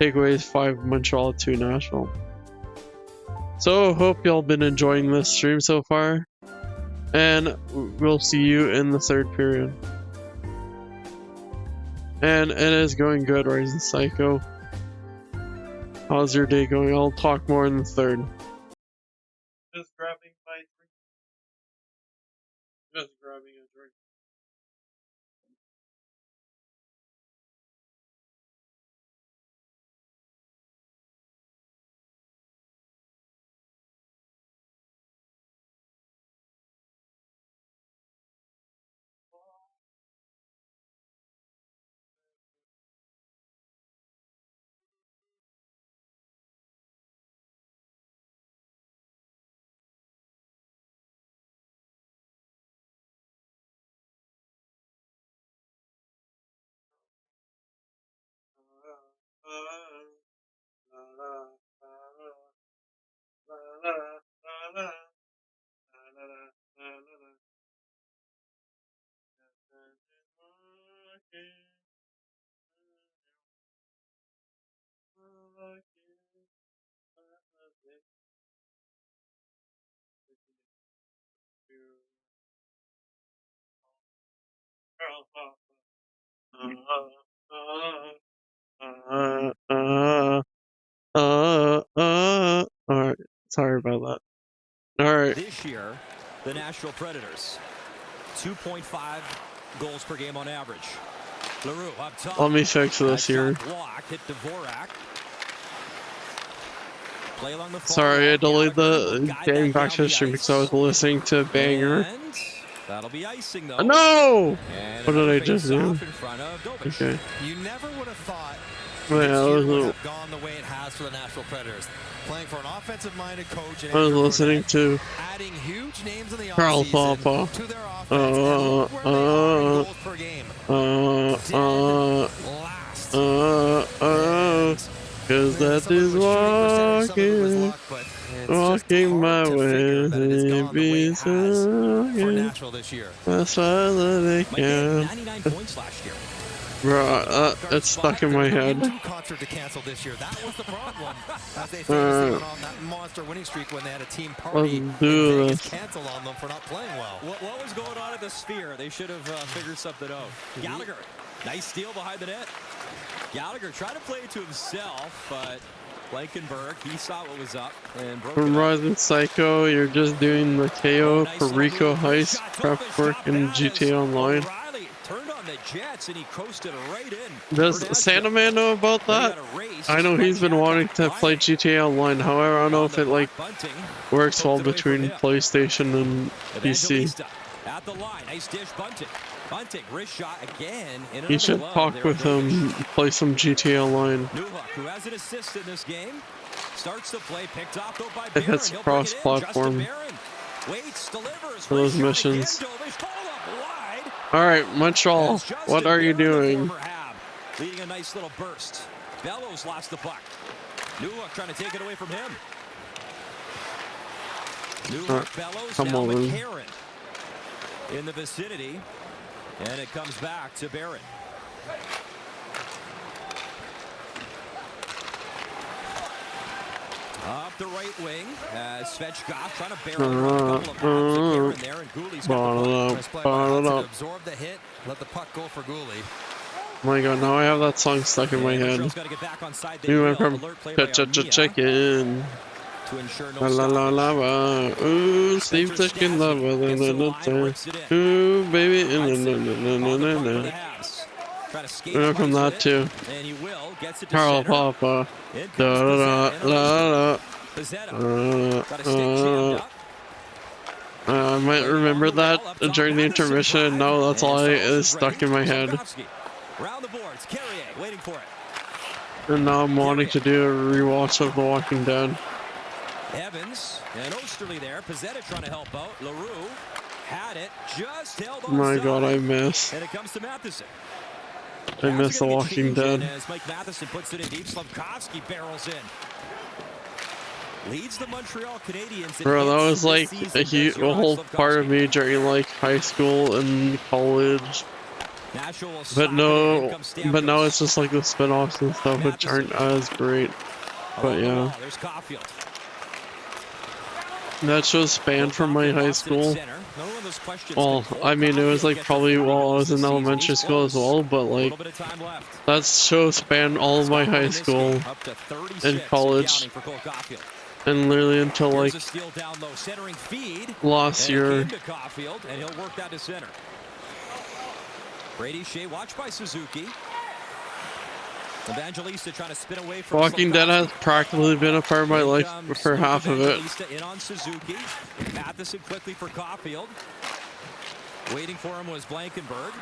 Takeaways 5 Montreal, 2 Nashville. So hope y'all been enjoying this stream so far, and we'll see you in the third period. And it is going good, Rising Psycho. How's your day going? I'll talk more in the third. Just grabbing my drink. Just grabbing a drink. Alright, sorry about that. Alright. This year, the Nashville Predators, 2.5 goals per game on average. LaRue up top. Let me fix this here. Block, hit Dvorak. Play along the Sorry, I delayed the getting back to the stream because I was listening to Banger. And that'll be icing, though. No! And What did I just do? in front of Okay. You never would have thought Yeah, this that year was would a, have gone the way it has for the Nashville Predators. Playing for an offensive-minded coach and I was Andrew listening Burnett, to adding huge names in the Carl offseason Papa. to their offense and look where they are in goals per game. Last. Cause that is walking my way, be so for Nashville this year. that's why they can. 99 points last year. Bro, it's stuck in my head. Concert to cancel this year. That was the problem. As they famously went on that monster winning streak when they had a team party Let's do and Vegas this. canceled on them for not playing well. What was going on at the Sphere? They should have figured something out. Gallagher, nice steal behind the net. Gallagher tried to play it to himself, but Blankenberg, he saw what was up and broke From it up. Rising Psycho, you're just doing the KO for Rico Heist prep work in GTA Online. O'Reilly turned on the Jets and he coasted right in. Does Santa Man know about that? I know he's been wanting to play GTA Online, however, I don't know if it like works well between PlayStation and PC. At the line, nice dish, Bunting. Bunting, wrist shot again. You should talk with him, play some GTA Online. Newhook, who has an assist in this game, starts to play, picked off though by If Barron. it's He'll bring it in. cross-platform Justin Barron waits, delivers, for those wrist shot again, missions. Dovish, pulled up wide. Alright, Montreal, As Justin what are you Barron, the doing? former Hab, leading a nice little burst. Bellows lost the puck. Newhook trying to take it away from him. Newhook, Bellows, come now on. McCarron in the vicinity. And it comes back to Barron. Up the right wing, Svechkov trying to barrel a couple of pops of Barron there, and Gooley's got the puck. Bottle up. Absorb the hit, let the puck go for Gooley. Oh my god, now I have that song stuck in my head. We went from chicken. To ensure no La la la la, ooh, sleep chicken lava, ooh, baby, we went from that to Carl Papa, da da da la la. I might remember that during the intermission, and now that's all is stuck in my head. Round the boards, Carrier waiting for it. And now I'm wanting to do a rewatch of The Walking Dead. Evans and Osterley there. Pizzetta trying to help out. LaRue had it, just held on. My god, I miss. And it comes to Matheson. I miss The Walking Dead. As Mike Matheson puts it in deep, Slavkovsky barrels in. Leads the Montreal Canadiens. Bro, that was like a whole part of me during like high school and college. Nashville will But stop it, and no, in comes Stamkos. but now it's just like the spin-offs and stuff, which aren't as great. But yeah, There's Caulfield. that show spanned from my high school. Well, I mean, it was like probably while I was in elementary school as well, but like that show spanned all of my high school and college, and literally until like last year. Brady Shea watched by Suzuki. Evangelista trying to spin away from Walking Dead has practically been a part of my life for half of it. In on Suzuki. Matheson quickly for Caulfield. Waiting for him was Blankenberg.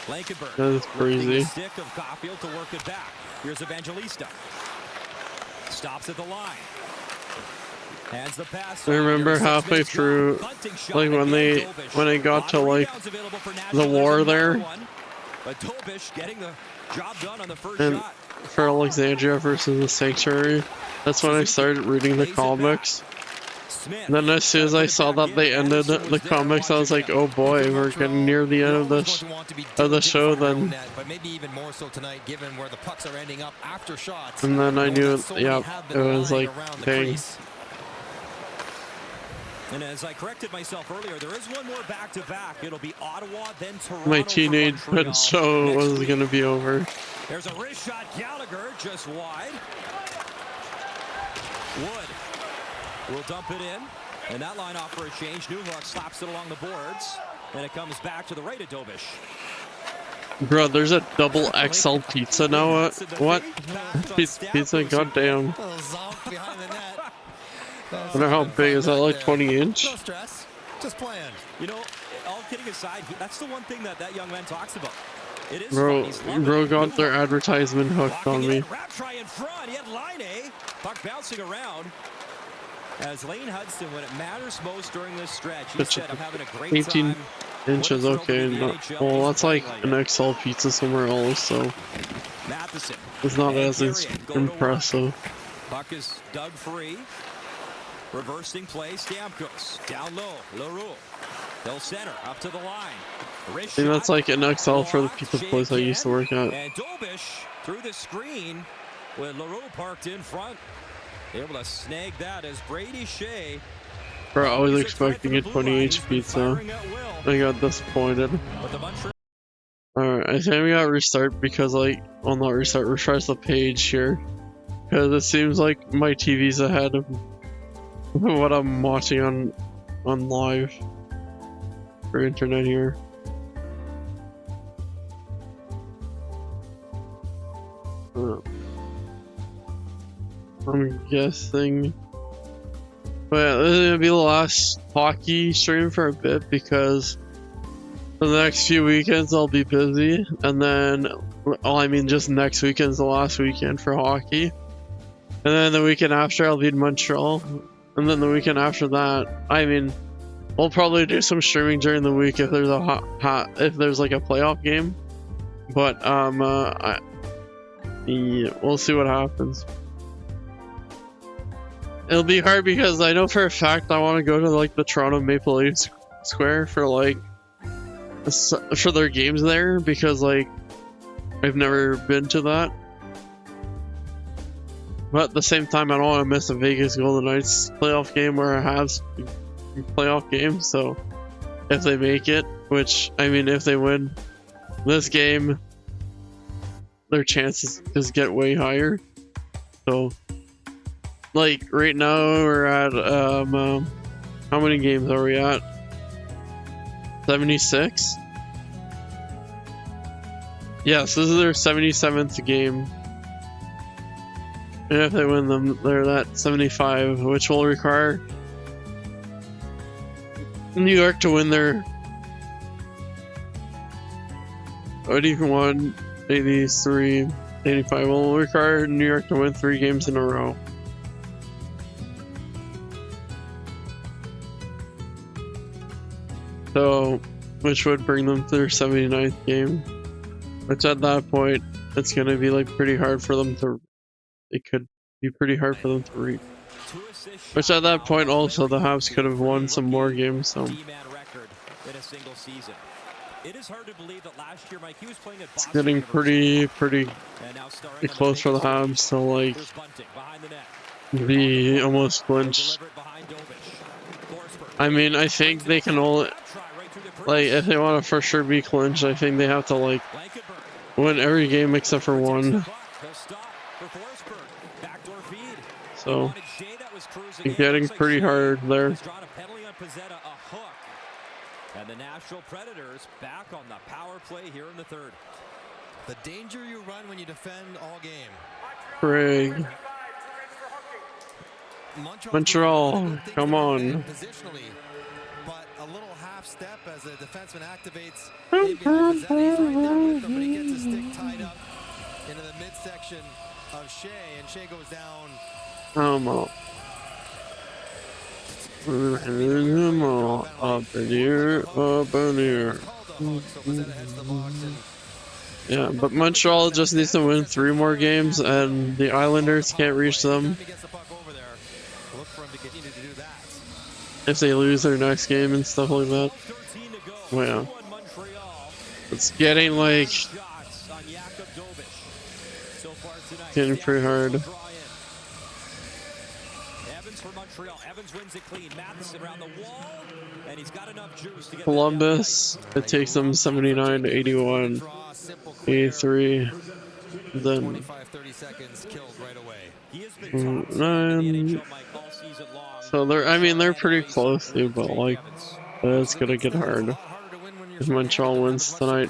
That is crazy. Stick of Caulfield to work it back. Here's Evangelista. Stops at the line. Hands the pass. I remember halfway through, like when it got to like the war there, but Dobish getting the job done on the first and shot. for Alexandria versus the Sanctuary, that's when I started reading the comics. And then as soon as I saw that they ended the comics, I was like, oh boy, we're getting near the end of the show then. But maybe even more so tonight, given where the pucks are ending up after shots. And then I knew, yeah, it was like, dang. And as I corrected myself earlier, there is one more back-to-back. It'll be Ottawa, then Toronto. My teenage show was going to be over. There's a wrist shot. Gallagher just wide. Wood will dump it in. And that line off for a change. Newhook slaps it along the boards. And it comes back to the right of Dobish. Bro, there's a double XL pizza now. What? Pizza, goddamn. I wonder how big is that, like 20-inch? No stress, just plan. You know, all kidding aside, that's the one thing that young man talks about. It is Bro got their advertisement hooked on me. Wrap try in front. He had line A. Puck bouncing around. As Lane Hudson, when it matters most during this stretch, he said, I'm having a great 18 time. inches, okay. Well, that's like an XL pizza somewhere else, so Matheson. it's not as impressive. Puck is dug free. Reversing play, Stamkos. Down low, LaRue. They'll center, up to the line. I think that's like an XL for the pizza place I used to work at. And Dobish through the screen with LaRue parked in front. Able to snag that as Brady Shea. Bro, I was expecting a 20-inch pizza. I got disappointed. Alright, I think we gotta restart because like, well not restart, refresh the page here. Because it seems like my TV's ahead of what I'm watching on live for internet here. I'm guessing, but yeah, this is gonna be the last hockey stream for a bit because for the next few weekends I'll be busy, and then, well, I mean just next weekend's the last weekend for hockey, and then the weekend after I'll be in Montreal. And then the weekend after that, I mean, we'll probably do some streaming during the week if there's if there's like a playoff game. But yeah, we'll see what happens. It'll be hard because I know for a fact I want to go to like the Toronto Maple Leafs Square for like for their games there because like I've never been to that. But at the same time, I don't want to miss a Vegas Golden Knights playoff game or a Habs playoff game. So if they make it, which, I mean, if they win this game, their chances just get way higher. So, like, right now we're at, how many games are we at? 76? Yes, this is their 77th game. And if they win them, they're at 75, which will require New York to win their 81, 83, 85. Will require New York to win 3 games in a row. So, which would bring them to their 79th game. Which at that point, it's going to be like pretty hard for them to. It could be pretty hard for them to reach. Which at that point also the Habs could have won some more games. So It is hard to believe that last year, Mike, he was playing at It's Boston getting University. pretty And now starring on close for the biggest Habs. So like Here's Bunting behind the net. the almost clinch. Deliver it behind Dobish. Forsberg. I mean, I think they can only Try right through the like crease. if they want to for sure be clinched. I think they have to like Blankenburg. win every game except for Takes the one. puck. He'll stop for Forsberg. Backdoor feed. He So wanted Shea that was cruising in. getting Looks like pretty Shea hard there. has drawn a penalty on Pizzetta, a hook. And the Nashville Predators back on the power play here in the third. The danger you run when you defend all game. Craig. Montreal, come on. Positionally, but a little half step as a defenseman activates in behind Pizzetta. He's right there with him, but he gets his stick tied up into the midsection of Shea, and Shea goes down. Come on. Come on. Up in here, up in here. So Pizzetta heads the box, and Yeah, but Montreal just needs to win 3 more games, and the Islanders can't reach them anytime he gets the puck over there, look for him to continue to do that. if they lose their next game and stuff like that. 12:13 to go. Well, yeah. 2-1 Montreal. It's getting like Shots on Jakob Dobish. So far tonight. getting pretty hard. Draw in. Evans for Montreal. Evans wins it clean. Matheson around the wall, and he's got enough juice to get Columbus, it takes them 79 to 81, Draw, simple, clear. 83, then 25-30 seconds killed right away. He has been top scorer in the 9. NHL, Mike, all season long. So I mean, they're pretty close too, but like, it's gonna get hard. If Montreal wins tonight.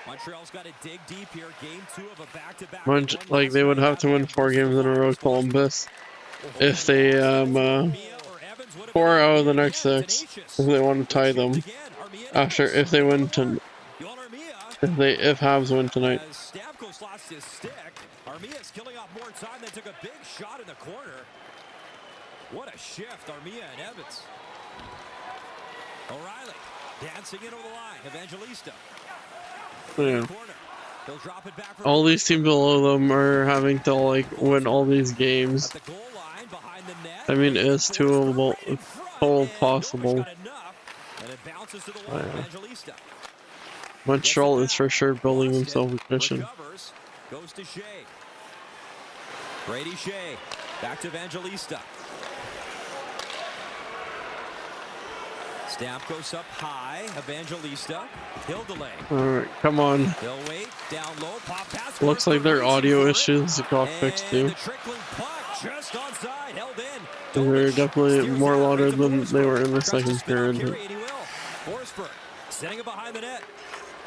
Montreal's got to dig deep here. Game 2 of a back-to-back. Like they would have to win 4 games in a row, Columbus, if they 4 out of the next 6, if they want to tie them after if they win if Habs win tonight. Stamkos lost his stick. Armia's killing off more time. They took a big shot in the corner. What a shift, Armia and Evans. O'Reilly dancing in over the line. Evangelista. Yeah. Corner. He'll drop it back for All these teams below them are having to like win all these games. at the goal line behind the net. I mean, it's total possible. Got enough, and it bounces to the wall. Evangelista. Montreal is for sure building themselves a cushion. Recovers, goes to Shea. Brady Shea. Back to Evangelista. Stamkos up high. Evangelista. He'll delay. Alright, come on. He'll wait. Down low. Pop pass. Looks like their audio issues got fixed And too. the trickling puck just onside. Held in. They're definitely more louder than they were in the second period. Forsberg setting it behind the net.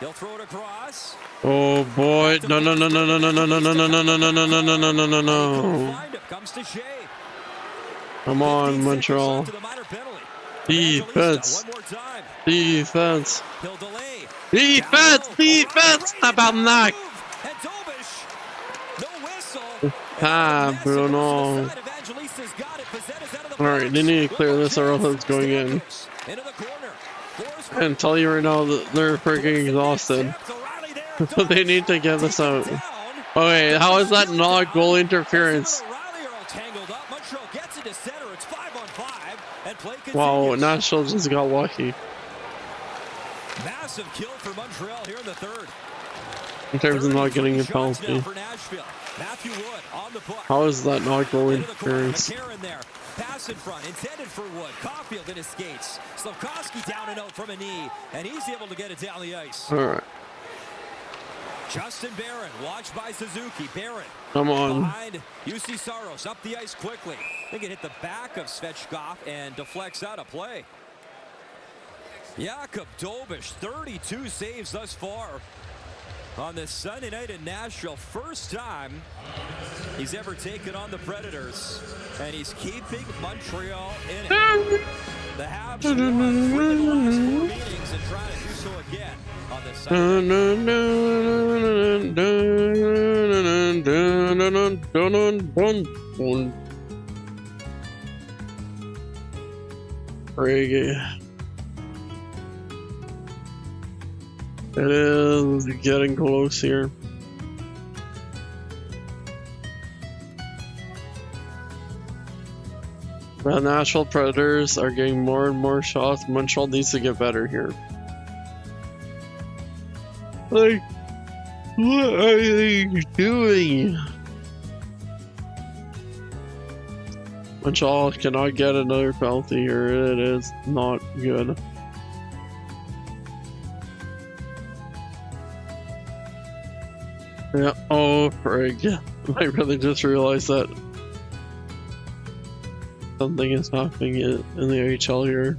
He'll throw it across. Oh boy! No! No! No! No! No! No! No! No! No! No! No! No! No! No! No! No! No! No! No! Find it. Comes to Shea. Come on, Montreal! To the minor penalty. Defense! One more time. Defense! He'll delay. Defense! Defense! Stop out knock! And Dobish. No whistle. Ah, Bruno. Alright, they need to clear this or else it's going in. Into the corner. I can tell you right now that they're freaking exhausted. But they need to get this out. Okay, how is that not goal interference? Wow, Nashville just got lucky. Massive kill for Montreal here in the third. In terms of not getting a penalty. Matthew Wood on the puck. How is that not goal Into the corner. interference? McCarron there. Pass in front, intended for Wood. Caulfield in his skates. Slavkovsky down and out from a knee, and he's able to get it down the ice. Alright, Justin Barron, watched by Suzuki. Barron come on. behind UC Saros, up the ice quickly. I think it hit the back of Svechkov and deflects out of play. Jakob Dobish, 32 saves thus far on this Sunday night in Nashville. First time he's ever taken on the Predators, and he's keeping Montreal in it. The Habs won 3 of the last 4 meetings and trying to do so again on this Sunday. Reggae. It is getting close here. The Nashville Predators are getting more and more shots. Montreal needs to get better here. Like, what are they doing? Montreal cannot get another penalty here. It is not good. Yeah. Oh, frig. I really just realized that something is happening in the AHL here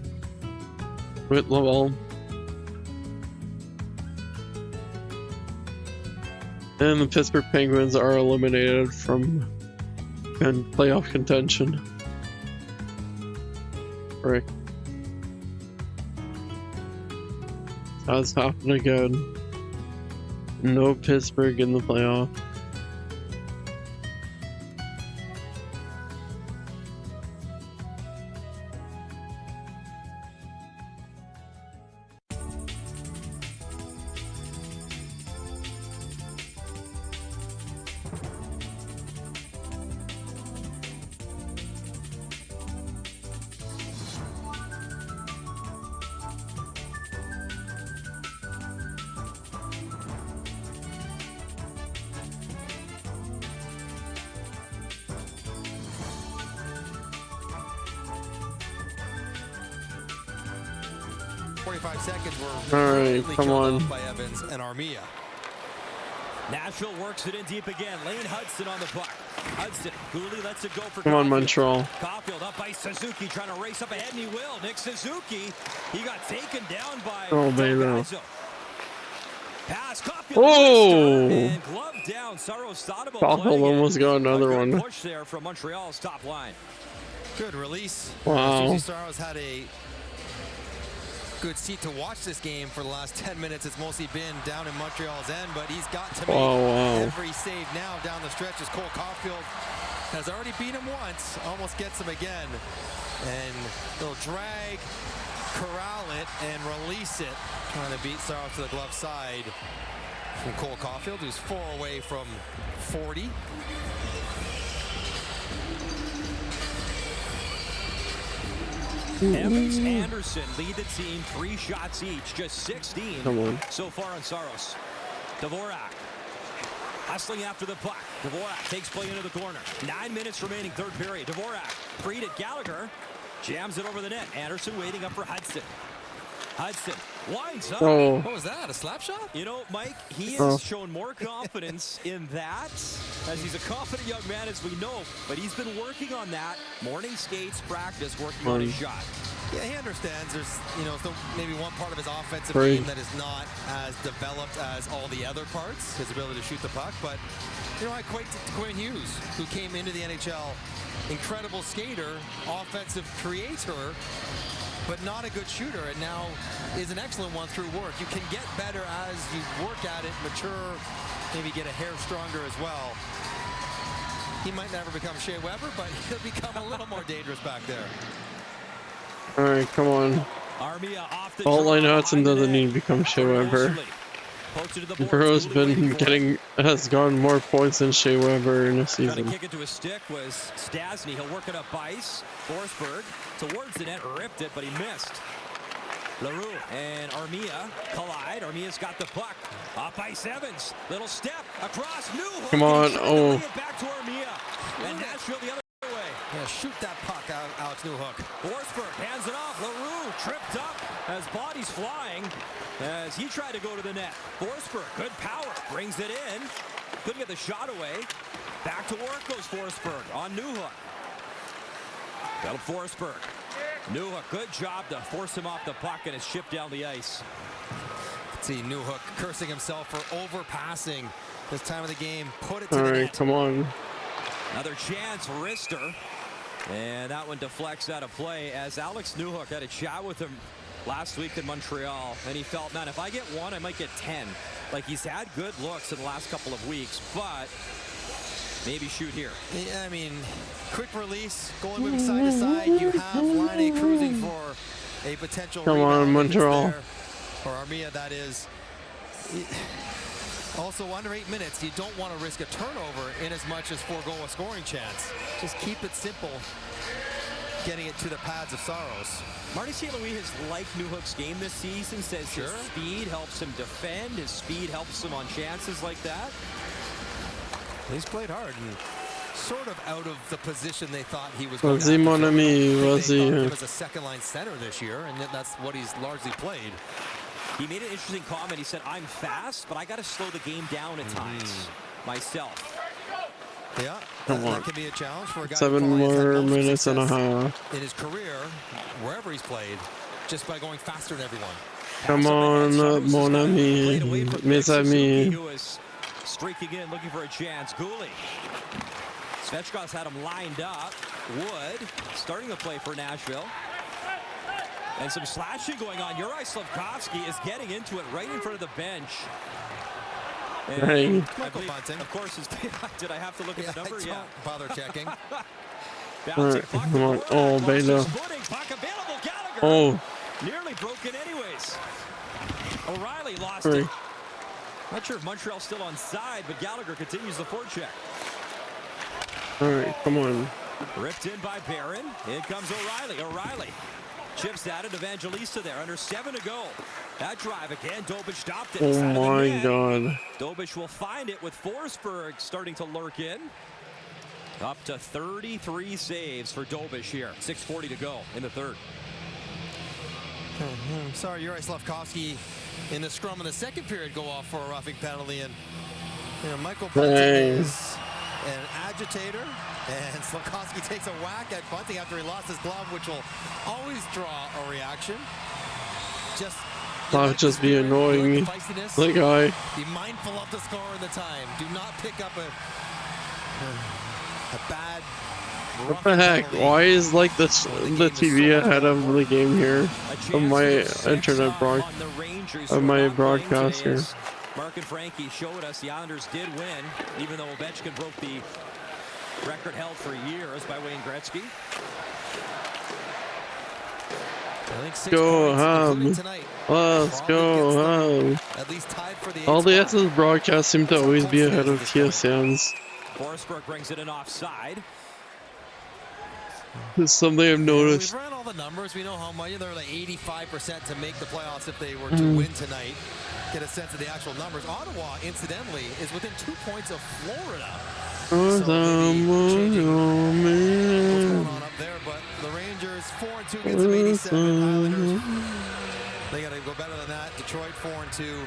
with Laval. And the Pittsburgh Penguins are eliminated from playoff contention. Frick. That's happened again. No Pittsburgh in the playoff. Seconds All were right, come on. by Evans and Armia. Nashville works it in deep again. Lane Hudson on the puck. Hudson, Gooley lets it go for Come on, Caulfield. Montreal. Caulfield up by Suzuki, trying to race up ahead, and he will. Nick Suzuki, he got taken down by Delgado. Pass, Caulfield. Oh! And glove down. Saros-Sadabo Caulfield almost got another good one. push there from Montreal's top line. Good release. Wow. Suzy Saros had a good seat to watch this game for the last 10 minutes. It's mostly been down in Montreal's end, but he's got to make every save now down the stretch as Cole Caulfield has already beat him once, almost gets him again. And they'll drag, corral it, and release it. Trying to beat Saros to the glove side from Cole Caulfield, who's 4 away from 40. Evans, Anderson lead the team 3 shots each, just 16 so far on Saros. Dvorak hustling after the puck. Dvorak takes play into the corner. 9 minutes remaining, third period. Dvorak freed it. Gallagher jams it over the net. Anderson waiting up for Hudson. Hudson winds up. Oh. What was that, a slap shot? You know, Mike, he has shown more confidence in that, as he's a confident young man, as we know, but he's been working on that. Morning skates, practice, working on his shot. Yeah, he understands there's, maybe one part of his offensive game that is not as developed as all the other parts, his ability to shoot the puck, but, I equate to Quinn Hughes, who came into the NHL, incredible skater, offensive creator, but not a good shooter, and now is an excellent one through work. You can get better as you work at it, mature, maybe get a hair stronger as well. He might never become Shea Weber, but he'll become a little more dangerous back there. All right, come on. Armia off the Lane Hudson doesn't need to become Shea Weber. Burrow's has gotten more points than Shea Weber in a season. Trying to kick it to his stick was Stasny. He'll work it up ice. Forsberg towards the net, ripped it, but he missed. LaRue and Armia collide. Armia's got the puck. Up ice Evans. Little step across. Newhook. Come on. Oh. Back to Armia. And Nashville the other way. Yeah, shoot that puck out, Alex Newhook. Forsberg hands it off. LaRue tripped up as bodies flying as he tried to go to the net. Forsberg, good power, brings it in. Couldn't get the shot away. Back to work goes Forsberg on Newhook. Got Forsberg. Newhook, good job to force him off the puck, and it's shipped down the ice. See Newhook cursing himself for overpassing this time of the game. Put it to the net. All right, come on. Another chance, Rister. And that one deflects out of play as Alex Newhook had a chat with him last week in Montreal, and he felt, man, if I get 1, I might get 10. Like, he's had good looks in the last couple of weeks, but maybe shoot here. Yeah, I mean, quick release, going moving side to side. You have Line A cruising for a potential Come on, Montreal. Or Armia, that is. Also, under 8 minutes, you don't want to risk a turnover in as much as forego a scoring chance. Just keep it simple getting it to the pads of Saros. Marty St. Louis has liked Newhook's game this season, says his speed helps him defend, his speed helps him on chances like that. He's played hard and sort of out of the position they thought he was going to have. Mon ami, vas-y. He was a second-line center this year, and that's what he's largely played. He made an interesting comment. He said, I'm fast, but I got to slow the game down at times myself. Yeah, that can be a challenge for a guy 7 more minutes and a half. In his career, wherever he's played, just by going faster than everyone. Come on, mon ami, mes amis. Who is streaking in, looking for a chance. Gooley. Svechkov's had him lined up. Wood starting to play for Nashville. And some slashing going on. Juraj Slafkovsky is getting into it right in front of the bench. Hey. Michael Bunting. Of course, did I have to look at the number? Yeah. Bother checking. Alright, come on. Oh, Bela. Oh. Nearly broken anyways. O'Reilly lost it. Not sure if Montreal's still on side, but Gallagher continues the forecheck. Alright, come on. Ripped in by Barron. In comes O'Reilly. O'Reilly chips at it. Evangelista there. Under 7 to go. That drive again. Dobich stopped it. Oh my God. Dobich will find it with Forsberg starting to lurk in. Up to 33 saves for Dobich here. 6:40 to go in the third. Sorry, Juraj Slafkovsky in the scrum in the second period go off for a roughing penalty, and Michael Bunting is an agitator, and Slafkovsky takes a whack at Bunting after he lost his glove, which will always draw a reaction. Just be annoying. The guy. Be mindful of the score and the time. Do not pick up a bad. What the heck? Why is like the TV ahead of the game here? Of my internet broadcast here. Mark and Frankie showed us the Islanders did win, even though Ovechkin broke the record held for years by Wayne Gretzky. Go home. Let's go home. At least tied for the all the Essence broadcasts seem to always be ahead of TSN's. Forsberg brings it in offside. It's something I've noticed. We've ran all the numbers. We know how much. They're like 85% to make the playoffs if they were to win tonight. Get a sense of the actual numbers. Ottawa, incidentally, is within 2 points of Florida. So what's going on up there? But the Rangers 4-2 against them 87. Islanders, they got to go better than that. Detroit 4-2.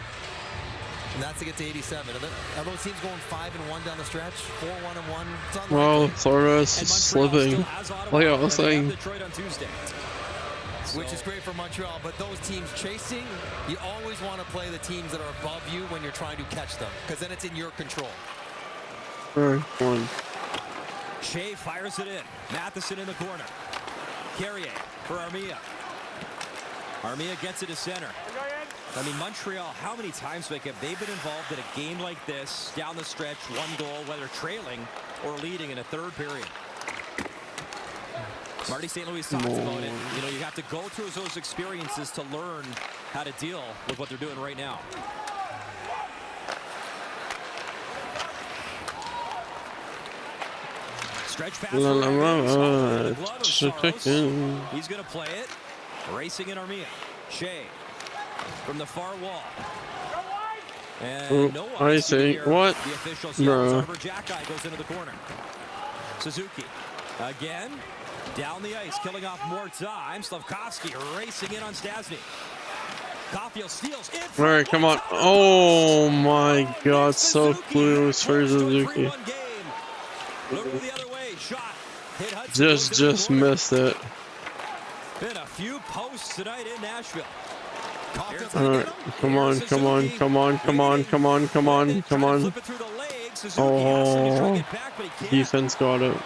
And that's to get to 87. Are those teams going 5-1 down the stretch? 4-1-1? Well, Florida's slipping. Like I was saying. Which is great for Montreal, but those teams chasing, you always want to play the teams that are above you when you're trying to catch them, because then it's in your control. One. Shea fires it in. Matheson in the corner. Carrier for Armia. Armia gets it to center. I mean, Montreal, how many times, Vic, have they been involved in a game like this, down the stretch, 1 goal, whether trailing or leading in a third period? Marty St. Louis talks about it. You know, you have to go through those experiences to learn how to deal with what they're doing right now. Stretch pass. He's going to play it. Racing in Armia. Shea from the far wall. And no one. I see. What? The officials yell. Jacki goes into the corner. Suzuki again. Down the ice, killing off more time. Slafkovsky racing in on Stastny. Caulfield steals in. All right, come on. Oh my God, so close for Suzuki. Just missed it. Been a few posts tonight in Nashville. All right, come on. Oh, defense got it.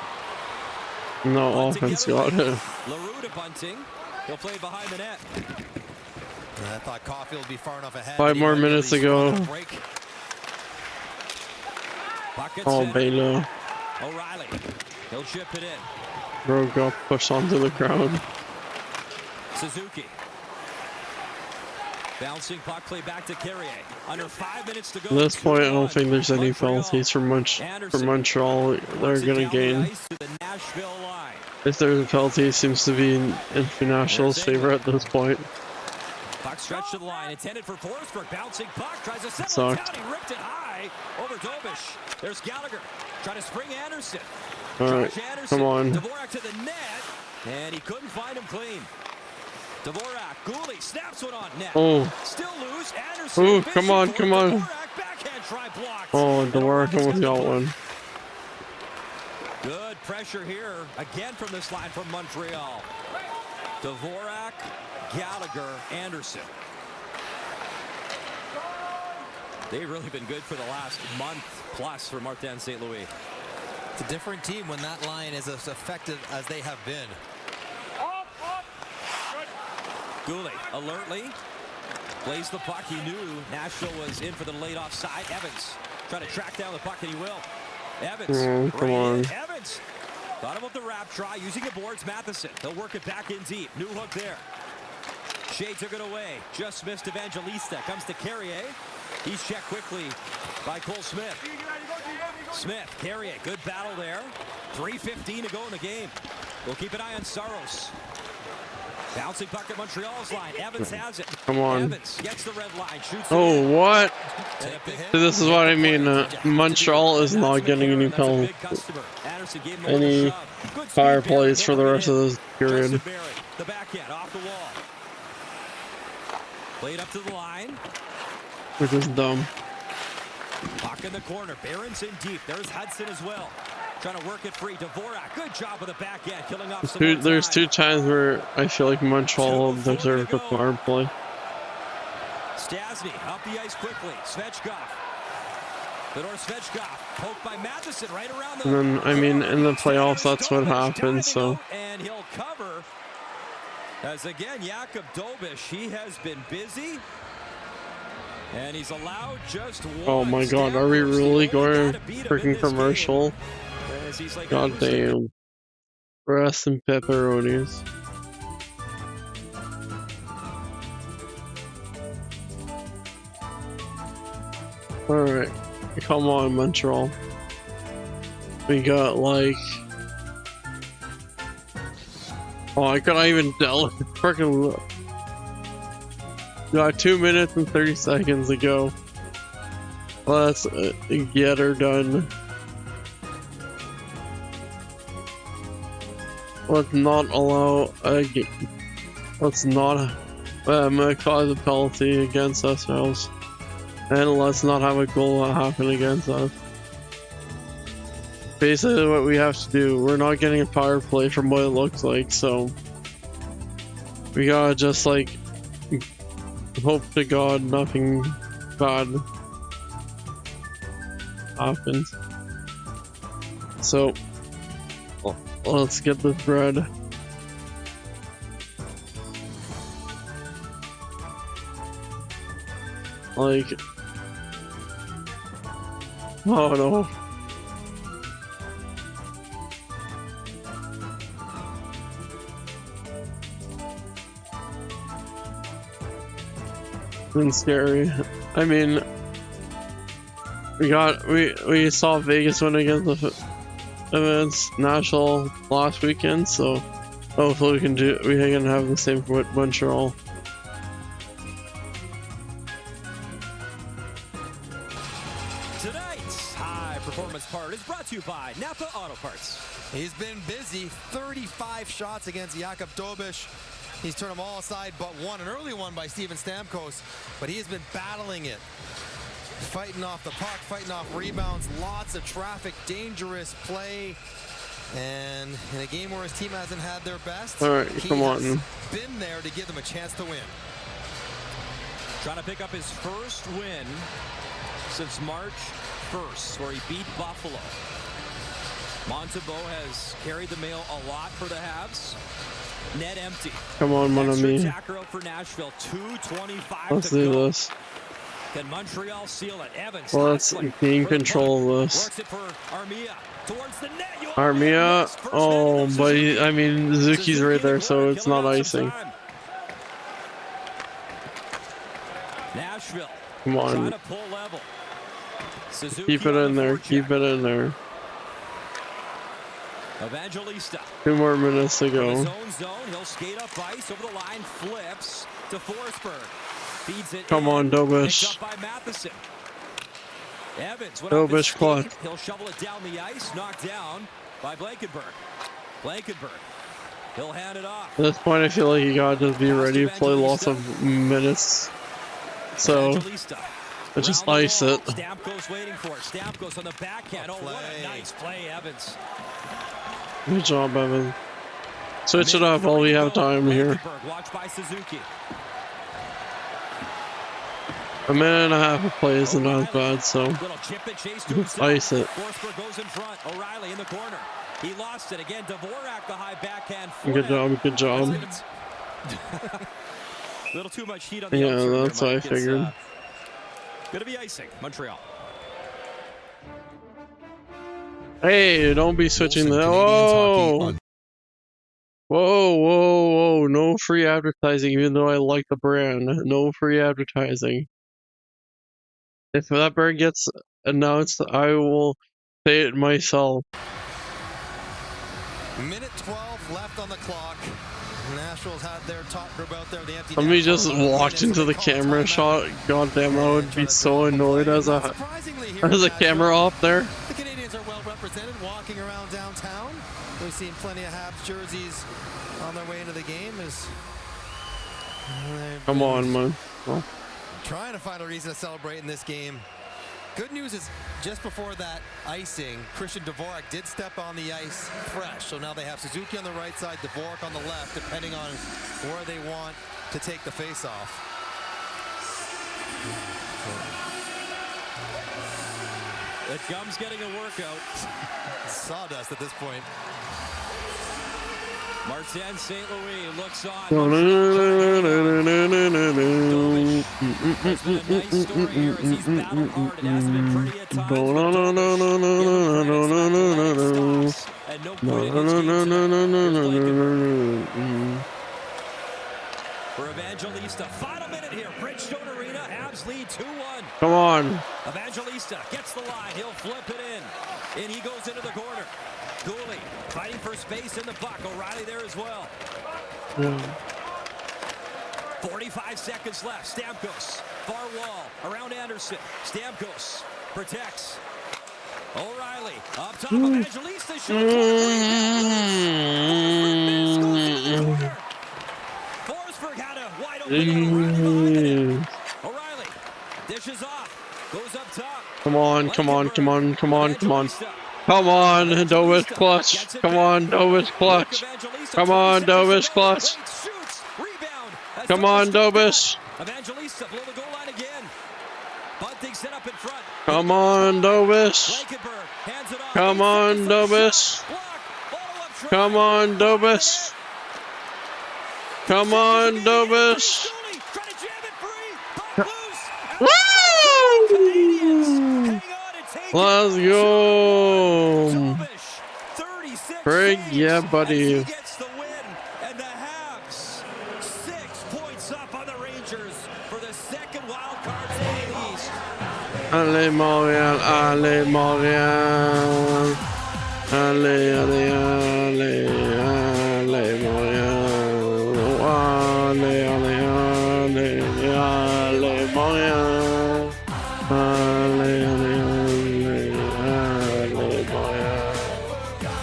No, offense got it. LaRue to Bunting. He'll play behind the net. I thought Caulfield would be far enough ahead. 5 more minutes to go. Oh, Bela. O'Reilly. He'll chip it in. Bro got pushed onto the ground. Suzuki. Bouncing puck play back to Carrier. Under 5 minutes to go. At this point, I don't think there's any penalties for Montreal. They're gonna gain. To the Nashville line. If there's a penalty, it seems to be in Nashville's favor at this point. Puck stretched to the line, intended for Forsberg. Bouncing puck, tries to settle Sucked. it down. He ripped it high over Dobish. There's Gallagher trying to spring Anderson. All right, come on. Dvorak to the net, and he couldn't find him clean. Dvorak, Gooley snaps one on net. Oh. Still loose. Anderson. Oh, come on, come on. Dvorak, backhand try blocked. Oh, Dvorak almost got one. Good pressure here again from this line from Montreal. Dvorak, Gallagher, Anderson. They've really been good for the last month plus for Martin St. Louis. It's a different team when that line is as effective as they have been. Goulet alertly plays the puck. He knew Nashville was in for the late offside. Evans trying to track down the puck, and he will. Evans, come on. Evans thought about the wrap try using the boards. Matheson, he'll work it back in deep. New hook there. Shea took it away. Just missed Evangelista. Comes to Carrier. He's checked quickly by Cole Smith. Smith, Carrier, good battle there. 3:15 to go in the game. We'll keep an eye on Saros. Bouncing puck at Montreal's line. Evans has it. Come on. Evans gets the red line. Shoots Oh, it in. what? So This is what I mean. Montreal is not getting any penalty, any power plays for the rest of this period. The backhand off the wall. Played up to the line. Which is dumb. Puck in the corner. Barron's in deep. There's Hudson as well. Trying to work it free. Dvorak, good job with the backhand, killing off some There's two times where I feel like Montreal deserved a power play. Stastny up the ice quickly. Svechkov. Fedor Svechkov poked by Matheson right around the. And then, I mean, in the playoffs, that's what happens, so. And he'll cover. As again, Jakub Dobish, he has been busy. And he's allowed just one. Oh my god, are we really going freaking commercial? God damn. Breast and pepperonis. Alright. Come on, Montreal. We got like. Oh, I could not even tell. Freaking. Got 2 minutes and 30 seconds to go. Let's get her done. Let's not allow a game. Let's not cause a penalty against ourselves. And let's not have a goal happen against us. Basically what we have to do, we're not getting a power play from what it looks like, so we gotta just like hope to God nothing bad happens. So let's get this bread. Like, oh no. Been scary. I mean, we saw Vegas win against the against Nashville last weekend, so hopefully we can have the same with Montreal. Tonight's high performance part is brought to you by Napa Auto Parts. He's been busy. 35 shots against Jakub Dobish. He's turned them all aside but one, an early one by Steven Stamkos, but he has been battling it. Fighting off the puck, fighting off rebounds, lots of traffic, dangerous play. And in a game where his team hasn't had their best, come on. Been there to give them a chance to win. Trying to pick up his first win since March 1st, where he beat Buffalo. Montembeault has carried the mail a lot for the Habs. Net empty. Come on, mon ami. Attacker out for Nashville. 2:25 Let's to do go. this. Can Montreal seal it? Evans. Let's gain control of this. Works it for Armia. Towards the net. Armia. Oh, but I mean, Suzuki's right there, so it's not icing. Nashville. Come on. Trying to pull level. Suzuki Keep it in there. Keep it in there. Evangelista. 2 more minutes to In go. his own zone, he'll skate up ice over the line, flips to Forsberg. Feeds it Come in, on, picked Dobish. up by Matheson. Evans went off his Dobish skate. clutch. He'll shovel it down the ice, knocked down by Blankenberg. Blankenberg. He'll hand it off. At this point, I feel like you gotta just be ready to play lots of minutes. So, Evangelista. let's just Around the ice wall. it. Stamkos waiting for it. Stamkos on the backhand. Oh, what a nice play, Evans. Good job, Evan. Switch it up while we have time here. Blankenberg, watched by Suzuki. A minute and a half of play isn't as bad, so Little chip and chase to himself. ice it. Forsberg goes in front. O'Reilly in the corner. He lost it again. Dvorak, the high backhand flip. Good job, good job. Little too much heat on the Yeah, outside there, that's what I Mike. It's, figured. Gonna be icing, Montreal. Hey, don't be switching the. Whoa! Whoa, whoa, whoa. No free advertising, even though I like the brand. No free advertising. If that brand gets announced, I will say it myself. Minute 12 left on the clock. Nashville's had their top group out there. The empty Let me net just for watch into the camera shot. Goddamn, I would be so annoyed as a camera off there. The Canadians are well represented, walking around downtown. We've seen plenty of Habs jerseys on their way into the game. Come on, man. Oh. Trying to find a reason to celebrate in this game. Good news is, just before that icing, Christian Dvorak did step on the ice fresh. So now they have Suzuki on the right side, Dvorak on the left, depending on where they want to take the face-off. It comes getting a workout. Sawdust at this point. Martin St. Louis looks on. It's been a nice story here as he's battled hard. It hasn't been pretty at times, but and no point in his game tonight. For Evangelista, final minute here. Bridgestone Arena, Habs lead 2-1. Come on. Evangelista gets the line. He'll flip it in. In he goes into the corner. Gooley fighting for space in the puck. O'Reilly there as well. 45 seconds left. Stamkos, far wall, around Anderson. Stamkos protects. O'Reilly up top. Evangelista shot. Forsberg had a wide open. O'Reilly dishes off. Goes up top. Come on, come on, come on, come on, come on. Come on, Dovish clutch. Come on, Dovish clutch. Come on, Dovish clutch. Come on, Dovish. Evangelista below the goal line again. Bunting set up in front. Come on, Dovish. Come on, Dovish. Come on, Dovish. Come on, Dovish. Woo! Let's go. Craig, yeah, buddy. Gets the win, and the Habs 6 points up on the Rangers for the second wild card in the East. Allez, Montréal, allez, Montréal. Allez, allez, allez, allez, Montréal. Allez, allez, allez, allez, Montréal. Allez, allez, allez, allez, Montréal.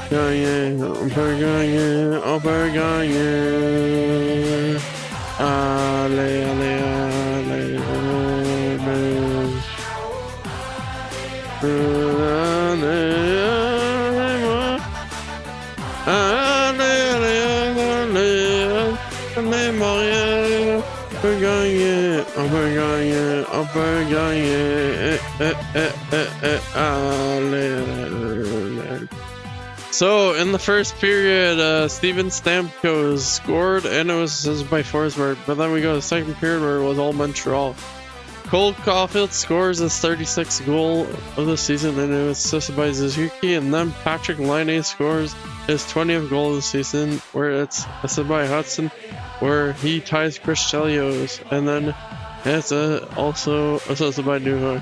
Gagner, on peut gagner, on peut gagner. Allez, allez, allez, allez, Montréal. On peut gagner, on peut gagner, on peut gagner. Allez, allez. So, in the first period, Steven Stamkos scored, and it was by Forsberg. But then we go to the second period where it was all Montreal. Cole Caulfield scores his 36th goal of the season, and it was assisted by Suzuki. And then Patrick Laine scores his 20th goal of the season, where it's assisted by Hudson, where he ties Chris Chelios. And then it's also assisted by Newhook.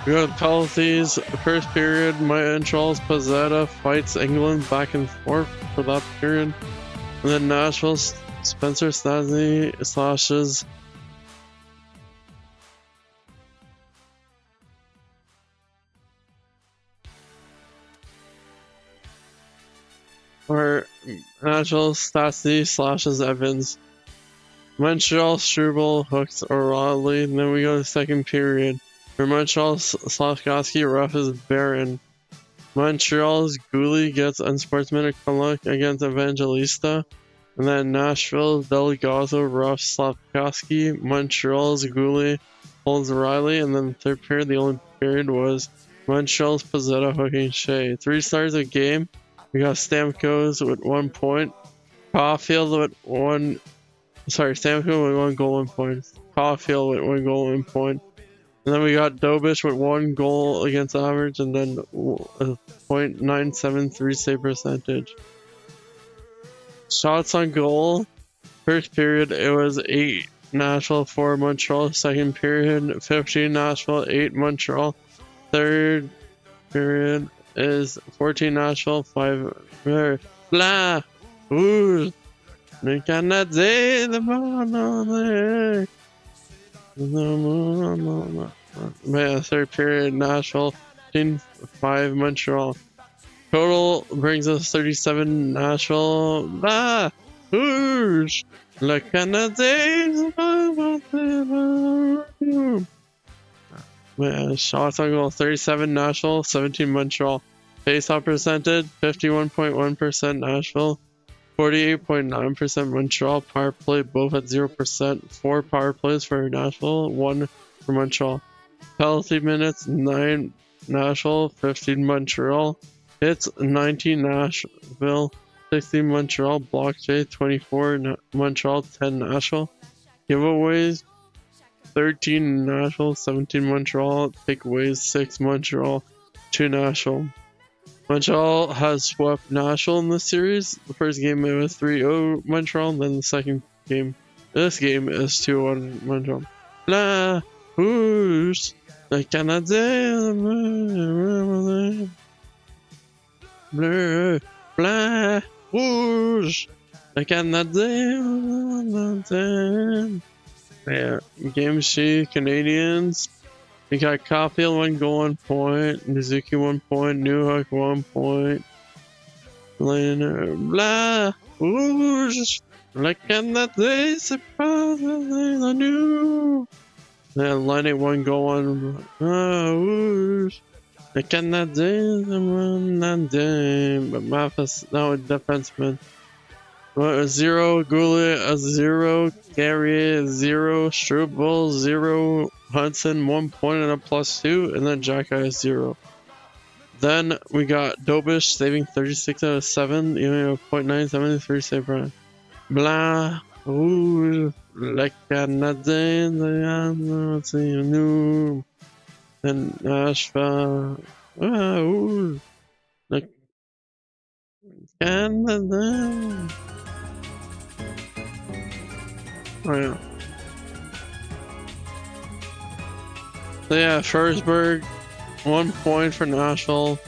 We got penalties. First period, Montreal's Pizzetta fights England back and forth for that period. And then Nashville's Spencer Stastny slashes Evans. Montreal Struble hooks O'Reilly. And then we go to second period, where Montreal's Slafkovsky roughs Barron. Montreal's Gouli gets unsportsmanlike conduct against Evangelista. And then Nashville Delgado roughs Slafkovsky. Montreal's Gouli holds Riley. And then third period, the only period was Montreal's Pizzetta hooking Shea. 3 stars of game. We got Stamkos with 1 point. Caulfield with 1. Stamkos with 1 goal, 1 point. Caulfield with 1 goal, 1 point. And then we got Dobish with 1 goal against average, and then a .973 save percentage. Shots on goal. First period, it was 8 Nashville, 4 Montreal. Second period, 15 Nashville, 8 Montreal. Third period is 14 Nashville, 5 blah. Ooh. We cannot say the ball. Man, third period, Nashville, 5 Montreal. Total brings us 37 Nashville. Ah! Whoosh! Le Canadien! Man, shots on goal, 37 Nashville, 17 Montreal. Face-off percentage, 51.1% Nashville, 48.9% Montreal. Power play both at 0%. 4 power plays for Nashville, 1 for Montreal. Penalty minutes, 9 Nashville, 15 Montreal. Hits, 19 Nashville, 16 Montreal. Block J, 24 Montreal, 10 Nashville. Giveaways, 13 Nashville, 17 Montreal. Takeaways, 6 Montreal, 2 Nashville. Montreal has swept Nashville in this series. The first game it was 3-0 Montreal, and then the second game, this game is 2-1 Montreal. Blah, whoosh, the Canadien, blah, blah, whoosh, the Canadien. Yeah, game sheet, Canadians. We got Caulfield 1 goal, 1 point. Nizuki 1 point. Newhook 1 point. Leonard, blah, whoosh, like Canada, surprise, I knew. Then Lenny 1 goal, 1 whoosh. The Canadian, but Mathis now a defenseman. 0, Goulet, a 0, Gary, 0, Struble, 0, Hudson, 1 point and a +2, and then Jack is 0. Then we got Dobish saving 36 out of 7, even a .973 save rate. Blah, ooh, like Canadian, let's see, new. Then Nashville, ooh, like Canada. Oh yeah. So yeah, Forsberg, 1 point for Nashville.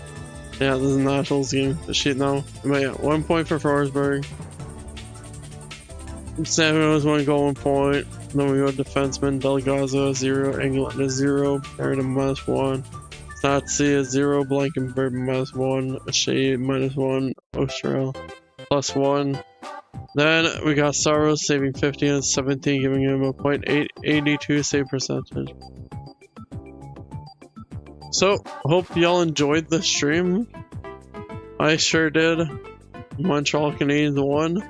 Yeah, this is Nashville's game. The sheet now. But yeah, 1 point for Forsberg. Samuels 1 goal, 1 point. Then we go defenseman, Delgado 0, England 0, Barrett -1. Nazi is 0, Blankenberg -1, Shea -1, Austral +1. Then we got Saros saving 15 and 17, giving him a .882 save percentage. So, hope y'all enjoyed the stream. I sure did. Montreal Canadiens won.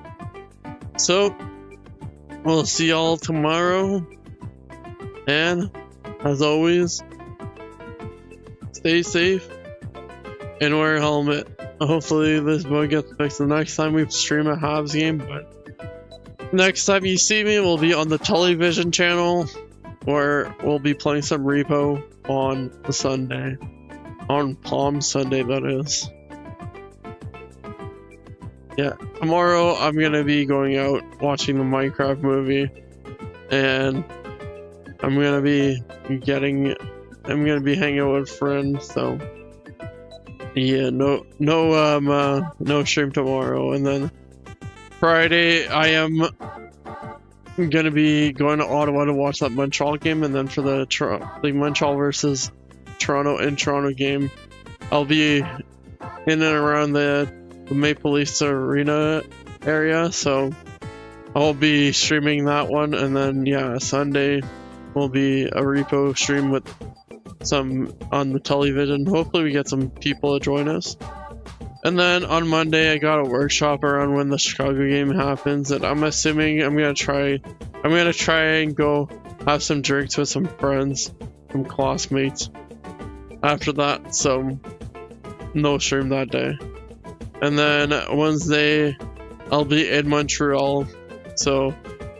So, we'll see y'all tomorrow. And, as always, stay safe and wear a helmet. Hopefully this bug gets fixed the next time we stream a Habs game, but next time you see me, we'll be on the television channel, where we'll be playing some repo on Sunday. On Palm Sunday, that is. Yeah, tomorrow I'm gonna be going out watching the Minecraft movie, and I'm gonna be getting I'm gonna be hanging out with friends, so yeah, no stream tomorrow. And then Friday I am gonna be going to Ottawa to watch that Montreal game, and then for the Montreal versus Toronto game, I'll be in and around the Maple Leafs Arena area, so I'll be streaming that one. And then yeah, Sunday will be a repo stream with some on the television. Hopefully we get some people to join us. And then on Monday I got a workshop around when the Chicago game happens, and I'm assuming I'm gonna try and go have some drinks with some friends, some classmates after that, so no stream that day. And then Wednesday I'll be in Montreal, so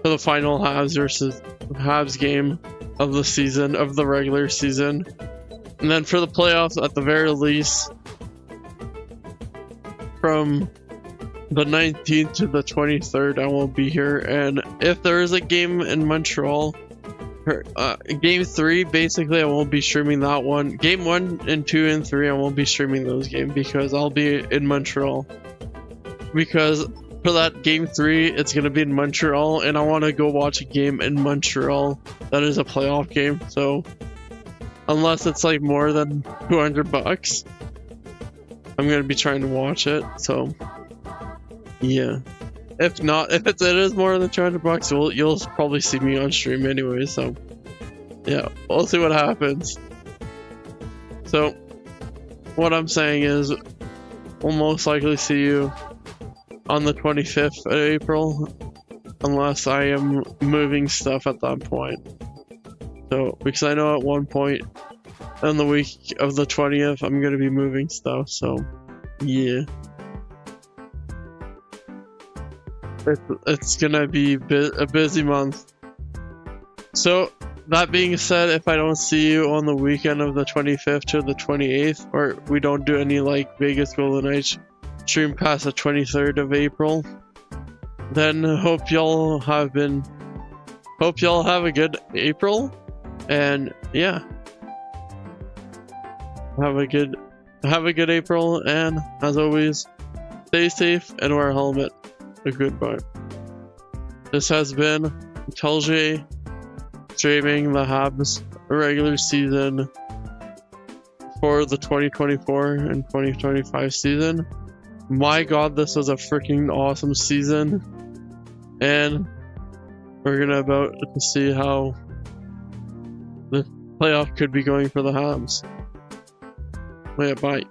for the final Habs game of the season, of the regular season. And then for the playoffs, at the very least, from the 19th to the 23rd, I won't be here. And if there is a game in Montreal, game 3, basically I won't be streaming that one. Game 1 and 2 and 3, I won't be streaming those games because I'll be in Montreal. Because for that game 3, it's gonna be in Montreal, and I want to go watch a game in Montreal that is a playoff game. So unless it's like more than $200, I'm gonna be trying to watch it. So yeah, if not, if it is more than $200, you'll probably see me on stream anyway. So yeah, we'll see what happens. So what I'm saying is, we'll most likely see you on the 25th of April, unless I am moving stuff at that point. So, because I know at one point on the week of the 20th, I'm going to be moving stuff, so yeah. It's going to be a busy month. So, that being said, if I don't see you on the weekend of the 25th to the 28th, or we don't do any like Vegas Golden Knights stream past the 23rd of April, then hope y'all have a good April, and yeah, have a good April, and as always, stay safe and wear a helmet. Goodbye. This has been Telge streaming the Habs regular season for the 2024 and 2025 season. My god, this was a freaking awesome season, and we're gonna about to see how the playoff could be going for the Habs. Yeah, bye.